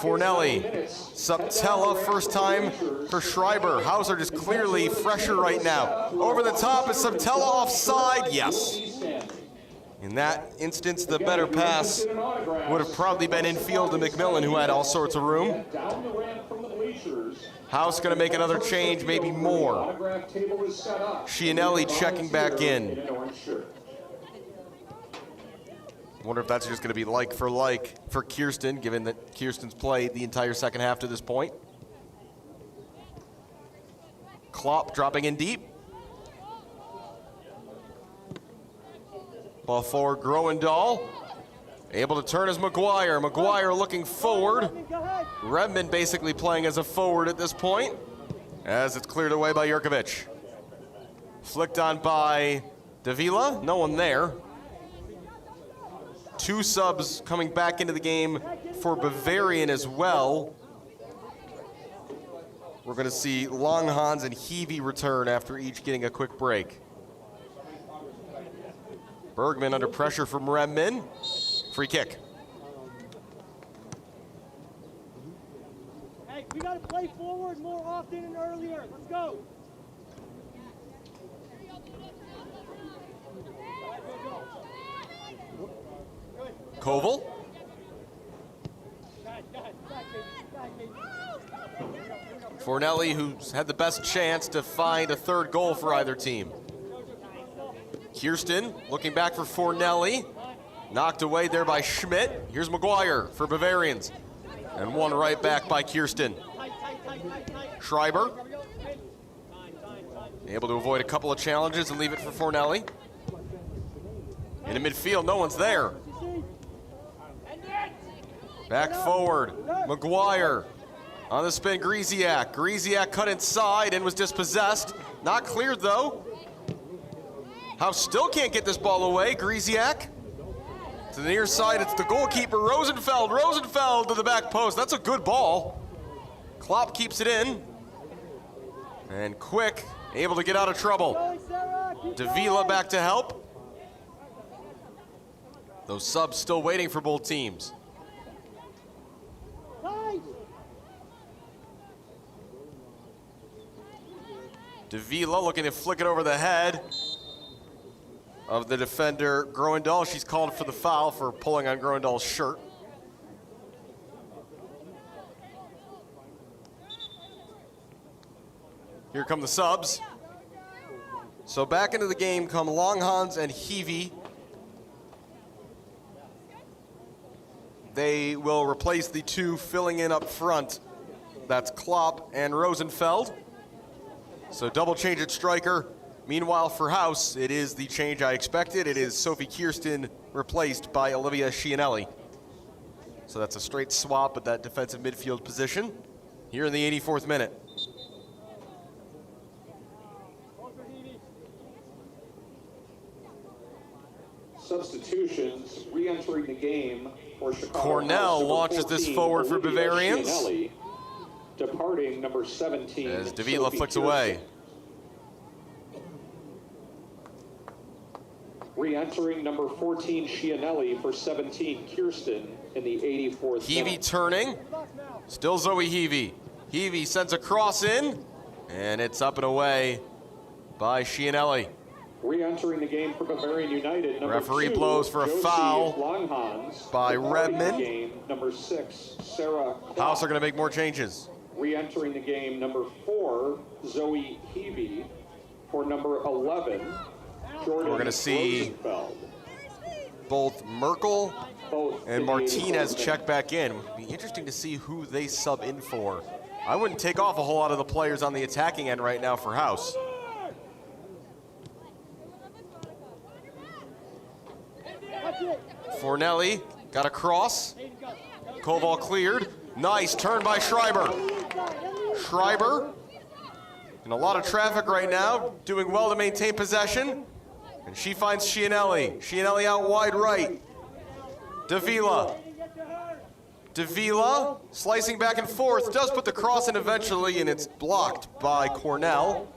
Fornelli, Suptela, first time for Schreiber. Hauser just clearly fresher right now. Over the top, is Suptela offside? Yes. In that instance, the better pass would have probably been infield to McMillan, who had all sorts of room. House going to make another change, maybe more. Chianelli checking back in. Wonder if that's just going to be like for Kirsten, given that Kirsten's played the entire second half to this point. Klopp dropping in deep. Ball forward, Groendahl. Able to turn as McGuire. McGuire looking forward. Redmond basically playing as a forward at this point, as it's cleared away by Yurkovich. Flicked on by Davila, no one there. Two subs coming back into the game for Bavarian as well. We're going to see Langhorst and Heavey return after each getting a quick break. Bergman under pressure from Redmond. Free kick. Hey, we got to play forward more often and earlier. Let's go. Coval. Fornelli, who's had the best chance to find a third goal for either team. Kirsten looking back for Fornelli. Knocked away there by Schmidt. Here's McGuire for Bavarians. And one right back by Kirsten. Schreiber. Able to avoid a couple of challenges and leave it for Fornelli. In the midfield, no one's there. Back forward, McGuire. On the spin, Grisiak. Grisiak cut inside and was dispossessed. Not cleared though. House still can't get this ball away. Grisiak to the near side. It's the goalkeeper, Rosenfeld. Rosenfeld to the back post. That's a good ball. Klopp keeps it in. And Cwik able to get out of trouble. Davila back to help. Those subs still waiting for both teams. Davila looking to flick it over the head of the defender, Groendahl. She's called for the foul for pulling on Groendahl's shirt. Here come the subs. So back into the game come Langhorst and Heavey. They will replace the two filling in up front. That's Klopp and Rosenfeld. So double change at striker. Meanwhile, for House, it is the change I expected. It is Sophie Kirsten replaced by Olivia Chianelli. So that's a straight swap at that defensive midfield position here in the 84th minute. Substitutions re-entering the game for Chicago. Cornell launches this forward for Bavarians. Chianelli, departing number 17. As Davila flicks away. Re-entering number 14, Chianelli, for 17, Kirsten, in the 84th Heavey minute. turning. Still Zoe Heavey. Heavey sends a cross in, and it's up and away by Chianelli. Re-entering the game for Bavarian United, number Referee 2, blows for a Josie foul Langhorst. by Departing the Redmond. game, number 6, Sarah House are going to make more changes. Re-entering the game, number 4, Zoe Heavey, for number 11, Jordan We're going to see Rosenfeld. both Merkel Both and in the Martinez 84th check back in. It'd be interesting to see who they sub in for. I wouldn't take off a whole lot of the players on the attacking end right now for House. Fornelli got a cross. Koval cleared. Nice turn by Schreiber. Schreiber in a lot of traffic right now, doing well to maintain possession. And she finds Chianelli. Chianelli out wide right. Davila. Davila slicing back and forth, does put the cross in eventually, and it's blocked by Cornell.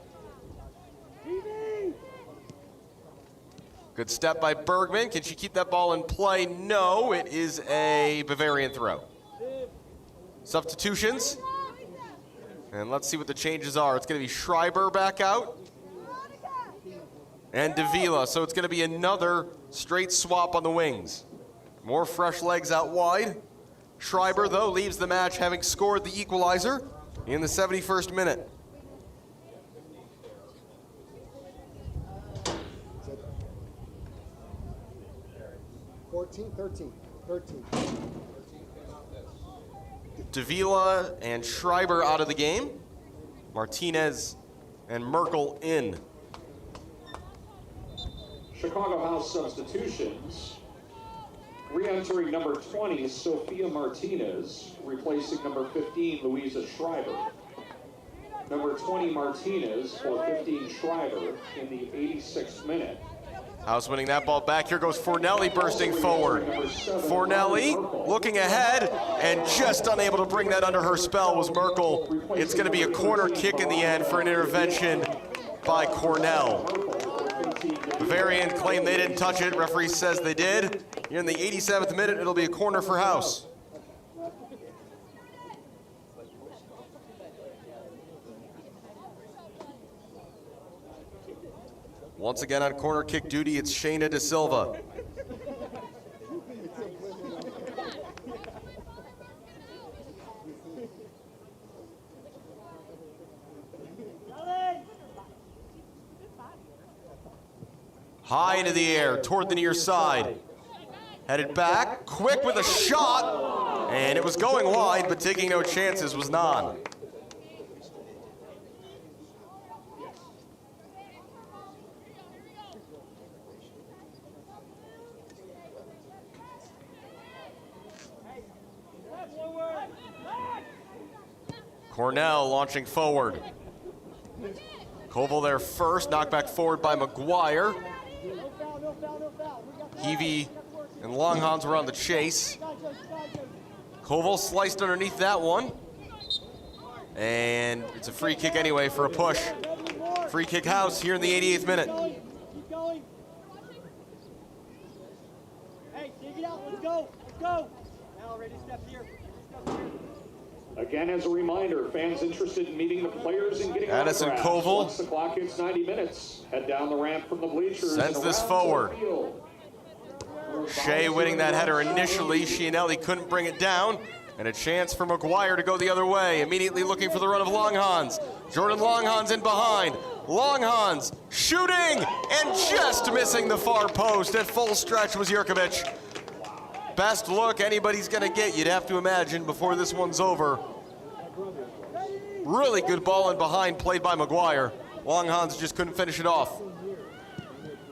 Good step by Bergman. Can she keep that ball in play? No, it is a Bavarian throw. Substitutions. And let's see what the changes are. It's going to be Schreiber back out. And Davila, so it's going to be another straight swap on the wings. More fresh legs out wide. Schreiber, though, leaves the match having scored the equalizer in the 71st minute. Thirteen. Davila and Schreiber out of the game. Martinez and Merkel in. Chicago House substitutions. Re-entering number 20, Sophia Martinez, replacing number 15, Louisa Schreiber. Number 20, Martinez, for 15, Schreiber, in the 86th minute. House winning that ball back. Here goes Fornelli bursting forward. Fornelli looking ahead and just unable to bring that under her spell was Merkel. It's going to be a corner kick in the end for an intervention by Cornell. Bavarian claim they didn't touch it. Referee says they did. Here in the 87th minute, it'll be a corner for House. Once again on corner kick duty, it's Shayna DaSilva. High into the air, toward the near side. Headed back, Cwik with a shot, and it was going wide, but taking no chances was non. Cornell launching forward. Koval there first, knocked back forward by McGuire. Heavey and Langhorst were on the chase. Koval sliced underneath that one. And it's a free kick anyway for a push. Free kick House here in the 88th minute. Keep going. Hey, dig it out. Let's go. Let's go. Now, ready to step here. Again, as a reminder, fans interested in meeting the players and getting Addison autographs. Coval. Once the clock hits 90 minutes, head down the ramp from the bleachers. Sends and this around forward. the field. Shea winning that header initially. Chianelli couldn't bring it down. And a chance for McGuire to go the other way. Immediately looking for the run of Langhorst. Jordan Langhorst in behind. Langhorst shooting and just missing the far post. At full stretch was Yurkovich. Best look anybody's gonna get, you'd have to imagine, before this one's over. Really good ball in behind, played by McGuire. Langhorst just couldn't finish it off.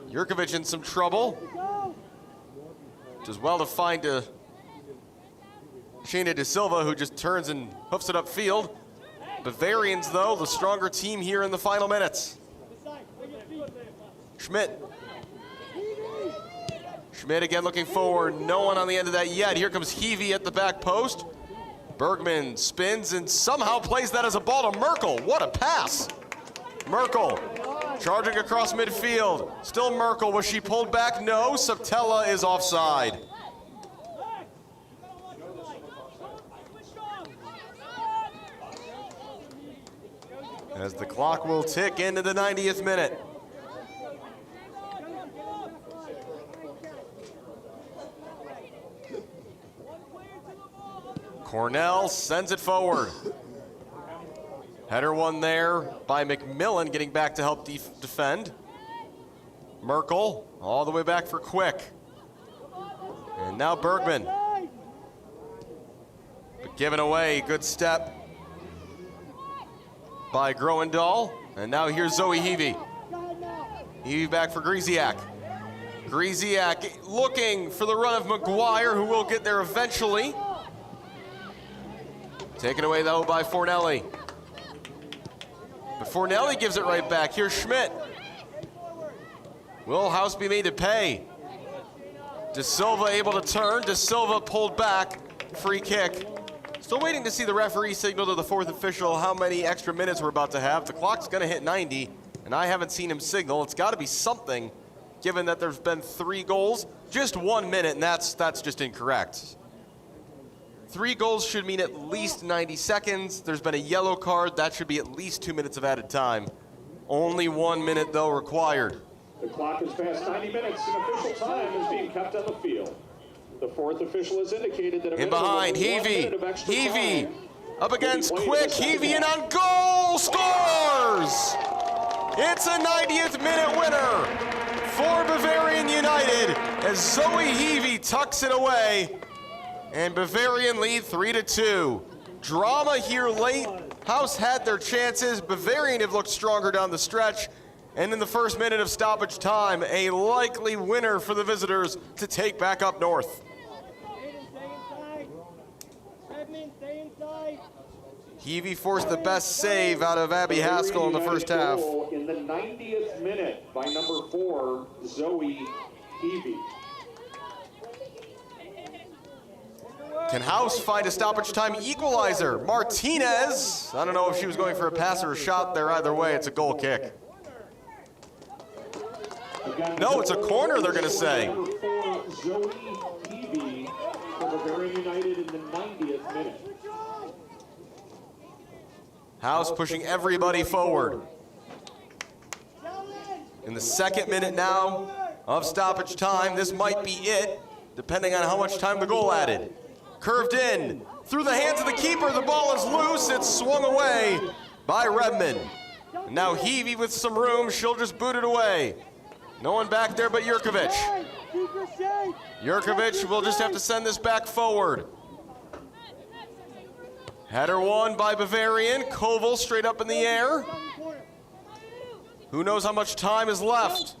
Yurkovich in some trouble. Does well to find Shayna DaSilva, who just turns and hoofs it upfield. Bavarians, though, the stronger team here in the final minutes. Schmidt. Schmidt again looking forward. No one on the end of that yet. Here comes Heavey at the back post. Bergman spins and somehow plays that as a ball to Merkel. What a pass. Merkel Charging across midfield. Still Merkel. Was she pulled back? No. Suptela is offside. As the clock will tick into the 90th minute. Cornell sends it forward. Header one there by McMillan, getting back to help defend. Merkel all the way back for Cwik. And now Bergman. But given away, good step by Groendahl. And now here's Zoe Heavey. Heavey back for Grisiak. Grisiak looking for the run of McGuire, who will get there eventually. Taken away though by Fornelli. But Fornelli gives it right back. Here's Schmidt. Will House be made to pay? DaSilva able to turn. DaSilva pulled back. Free kick. Still waiting to see the referee signal to the fourth official how many extra minutes we're about to have. The clock's going to hit 90, and I haven't seen him signal. It's got to be something, given that there's been 3 goals. Just 1 minute, and that's just incorrect. 3 goals should mean at least 90 seconds. There's been a yellow card. That should be at least 2 minutes of added time. Only 1 minute, though, required. The clock is past 90 minutes, and official time is being kept on the field. The fourth official has indicated that in behind, Heavey up against Cwik, Heavey in on goal, scores! It's a 90th minute winner for Bavarian United as Zoe Heavey tucks it away. And Bavarian lead 3-2. Drama here late. House had their chances. Bavarian have looked stronger down the stretch. And in the first minute of stoppage time, a likely winner for the visitors to take back up north. Heavey forced the best save out of Abby Haskell in the first half. In the 90th minute by number 4, Zoe Heavey. Can House find a stoppage time equalizer? Martinez, I don't know if she was going for a pass or a shot there. Either way, it's a goal kick. No, it's a corner, they're going to say. Number 4, Zoe Heavey for Bavarian United in the 90th minute. House pushing everybody forward. In the second minute now of stoppage time, this might be it, depending on how much time the goal added. Curved in, through the hands of the keeper, the ball is loose, it's swung away by Redmond. And now Heavey with some room, she'll just boot it away. No one back there but Yurkovich. Yurkovich will just have to send this back forward. Header one by Bavarian, Koval straight up in the air. Who knows how much time is left?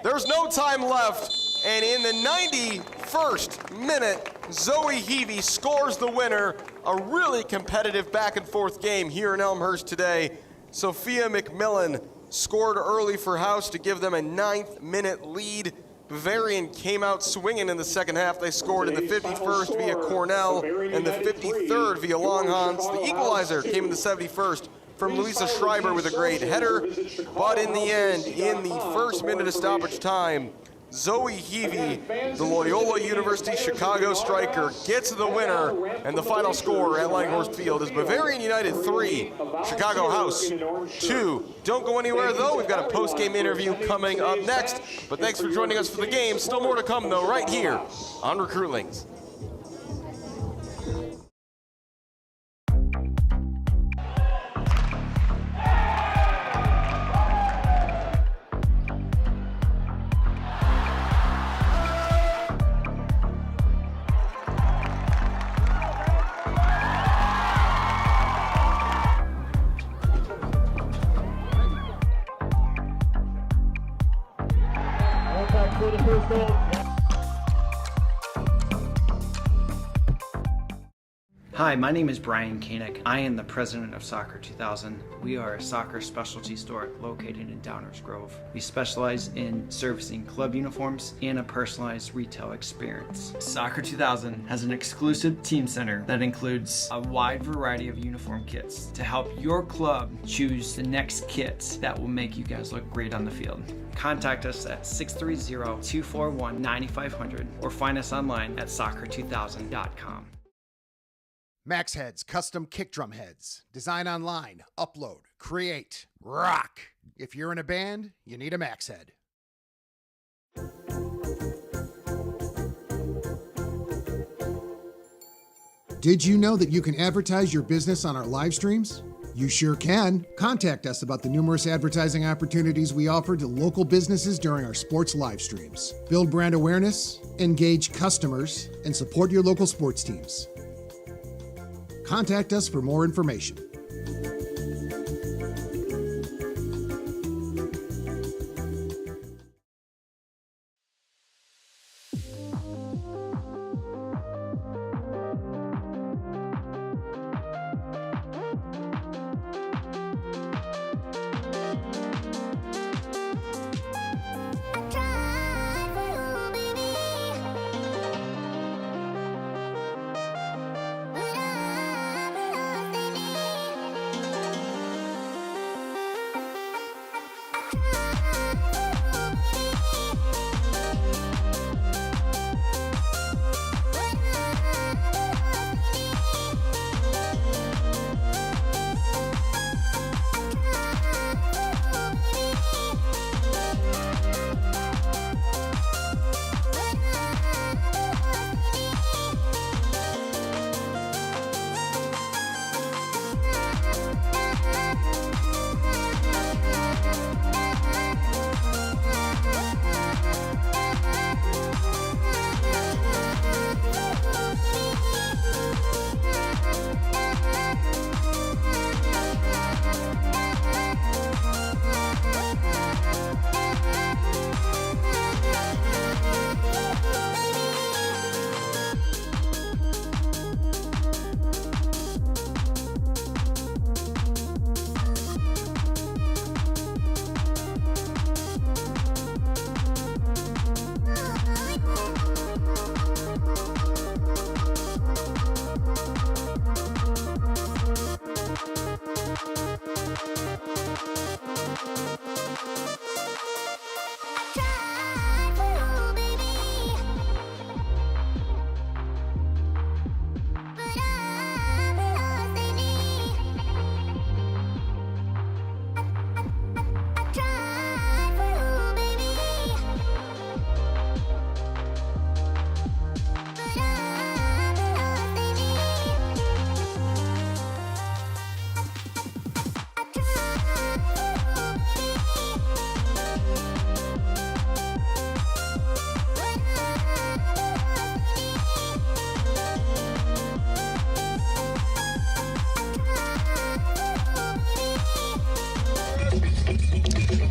There's no time left, and in the 91st minute, Zoe Heavey scores the winner. A really competitive back and forth game here in Elmhurst today. Sophia McMillan scored early for House to give them a 9th minute lead. Bavarian came out swinging in the second half. They scored in the 51st via Cornell and the 53rd via Langhorst. The equalizer came in the 71st from Louisa Schreiber with a great header. But in the end, in the first minute of stoppage time, Zoe Heavey, the Loyola University Chicago striker, gets the winner, and the final score at Langhorst Field is Bavarian United 3, Chicago House 2. Don't go anywhere, though. We've got a post-game interview coming up next. But thanks for joining us for the game. Still more to come, though, right here on Recruitlings. Hi, my name is Brian Koenig. I am the president of Soccer 2000. We are a soccer specialty store located in Downers Grove. We specialize in servicing club uniforms and a personalized retail experience. Soccer 2000 has an exclusive team center that includes a wide variety of uniform kits to help your club choose the next kit that will make you guys look great on the field. Contact us at 630-241-9500 or find us online at soccer2000.com. Max Heads custom kick drum heads. Design online, upload, create, rock. If you're in a band, you need a Max Head. Did you know that you can advertise your business on our live streams? You sure can. Contact us about the numerous advertising opportunities we offer to local businesses during our sports live streams. Build brand awareness, engage customers, and support your local sports teams. Contact us for more information.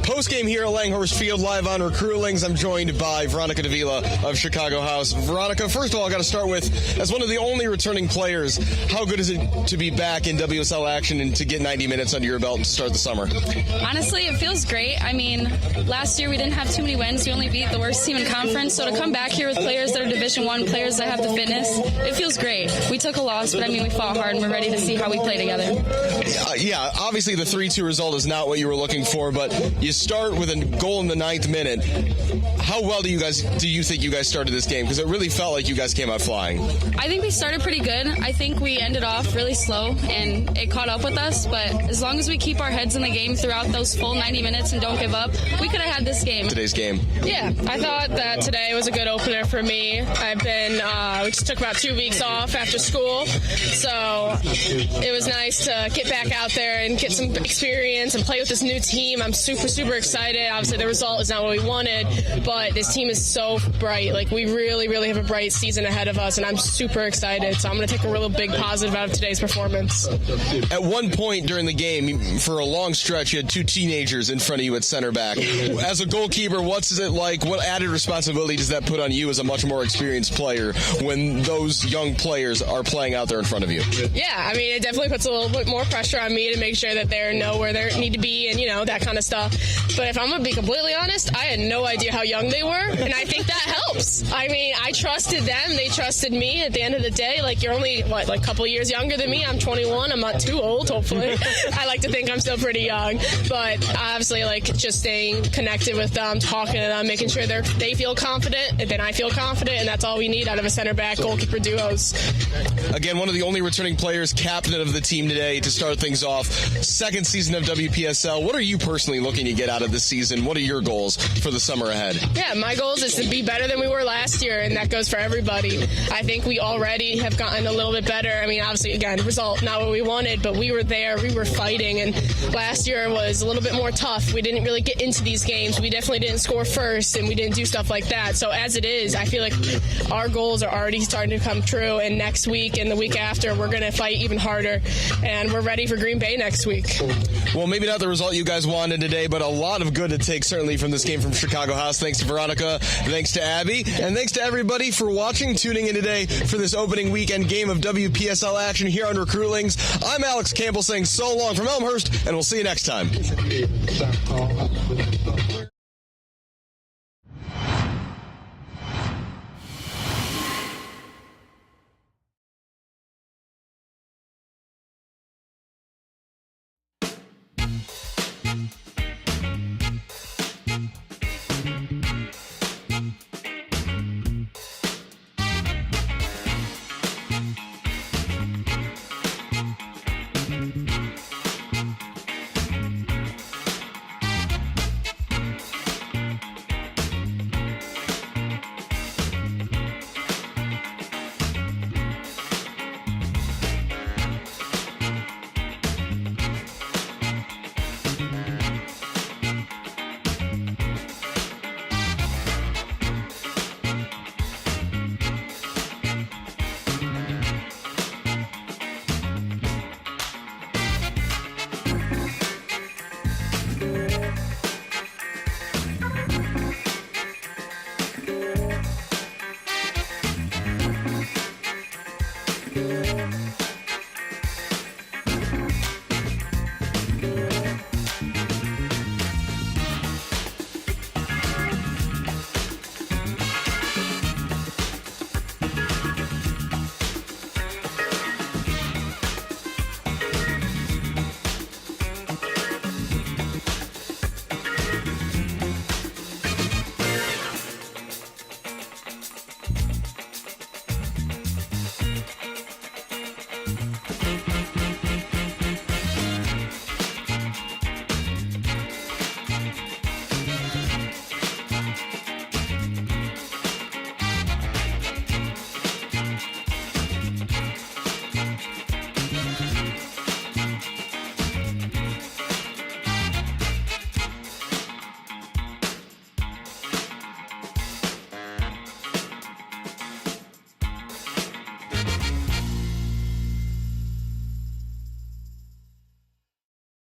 Post-game here at Langhorst Field, live on Recruitlings. I'm joined by Veronica Davila of Chicago House. Veronica, first of all, I got to start with, as one of the only returning players, how good is it to be back in WSL action and to get 90 minutes under your belt and to start the summer? Honestly, it feels great. I mean, last year we didn't have too many wins. We only beat the worst team in conference. So to come back here with players that are Division I, players that have the fitness, it feels great. We took a loss, but I mean, we fought hard and we're ready to see how we play together. Yeah, obviously the 3-2 result is not what you were looking for, but you start with a goal in the 9th minute. How well do you think you guys started this game? Because it really felt like you guys came out flying. I think we started pretty good. I think we ended off really slow and it caught up with us, but as long as we keep our heads in the game throughout those full 90 minutes and don't give up, we could have had this game. Today's game. Yeah, I thought that today was a good opener for me. We just took about 2 weeks off after school, so it was nice to get back out there and get some experience and play with this new team. I'm super, super excited. Obviously, the result is not what we wanted, but this team is so bright. Like, we really, really have a bright season ahead of us, and I'm super excited. So I'm going to take a real big positive out of today's performance. At one point during the game, for a long stretch, you had two teenagers in front of you at center back. As a goalkeeper, what's it like? What added responsibility does that put on you as a much more experienced player when those young players are playing out there in front of you? Yeah, I mean, it definitely puts a little bit more pressure on me to make sure that they know where they need to be and, that kind of stuff. But if I'm going to be completely honest, I had no idea how young they were, and I think that helps. I mean, I trusted them. They trusted me. At the end of the day, you're only, a couple years younger than me. I'm 21. I'm not too old, hopefully. I like to think I'm still pretty young. But obviously, just staying connected with them, talking to them, making sure they feel confident, and then I feel confident, and that's all we need out of a center-back goalkeeper duos. Again, one of the only returning players, captain of the team today to start things off. Second season of WPSL. What are you personally looking to get out of this season? What are your goals for the summer ahead? Yeah, my goals is to be better than we were last year, and that goes for everybody. I think we already have gotten a little bit better. I mean, obviously, again, result not what we wanted, but we were there, we were fighting, and last year was a little bit more tough. We didn't really get into these games. We definitely didn't score first, and we didn't do stuff like that. So as it is, I feel like our goals are already starting to come true, and next week and the week after, we're going to fight even harder, and we're ready for Green Bay next week. Well, maybe not the result you guys wanted today, but a lot of good to take certainly from this game from Chicago House. Thanks to Veronica, thanks to Abby, and thanks to everybody for watching, tuning in today for this opening weekend game of WPSL action here on Recruitlings. I'm Alex Campbell saying so long from Elmhurst, and we'll see you next time.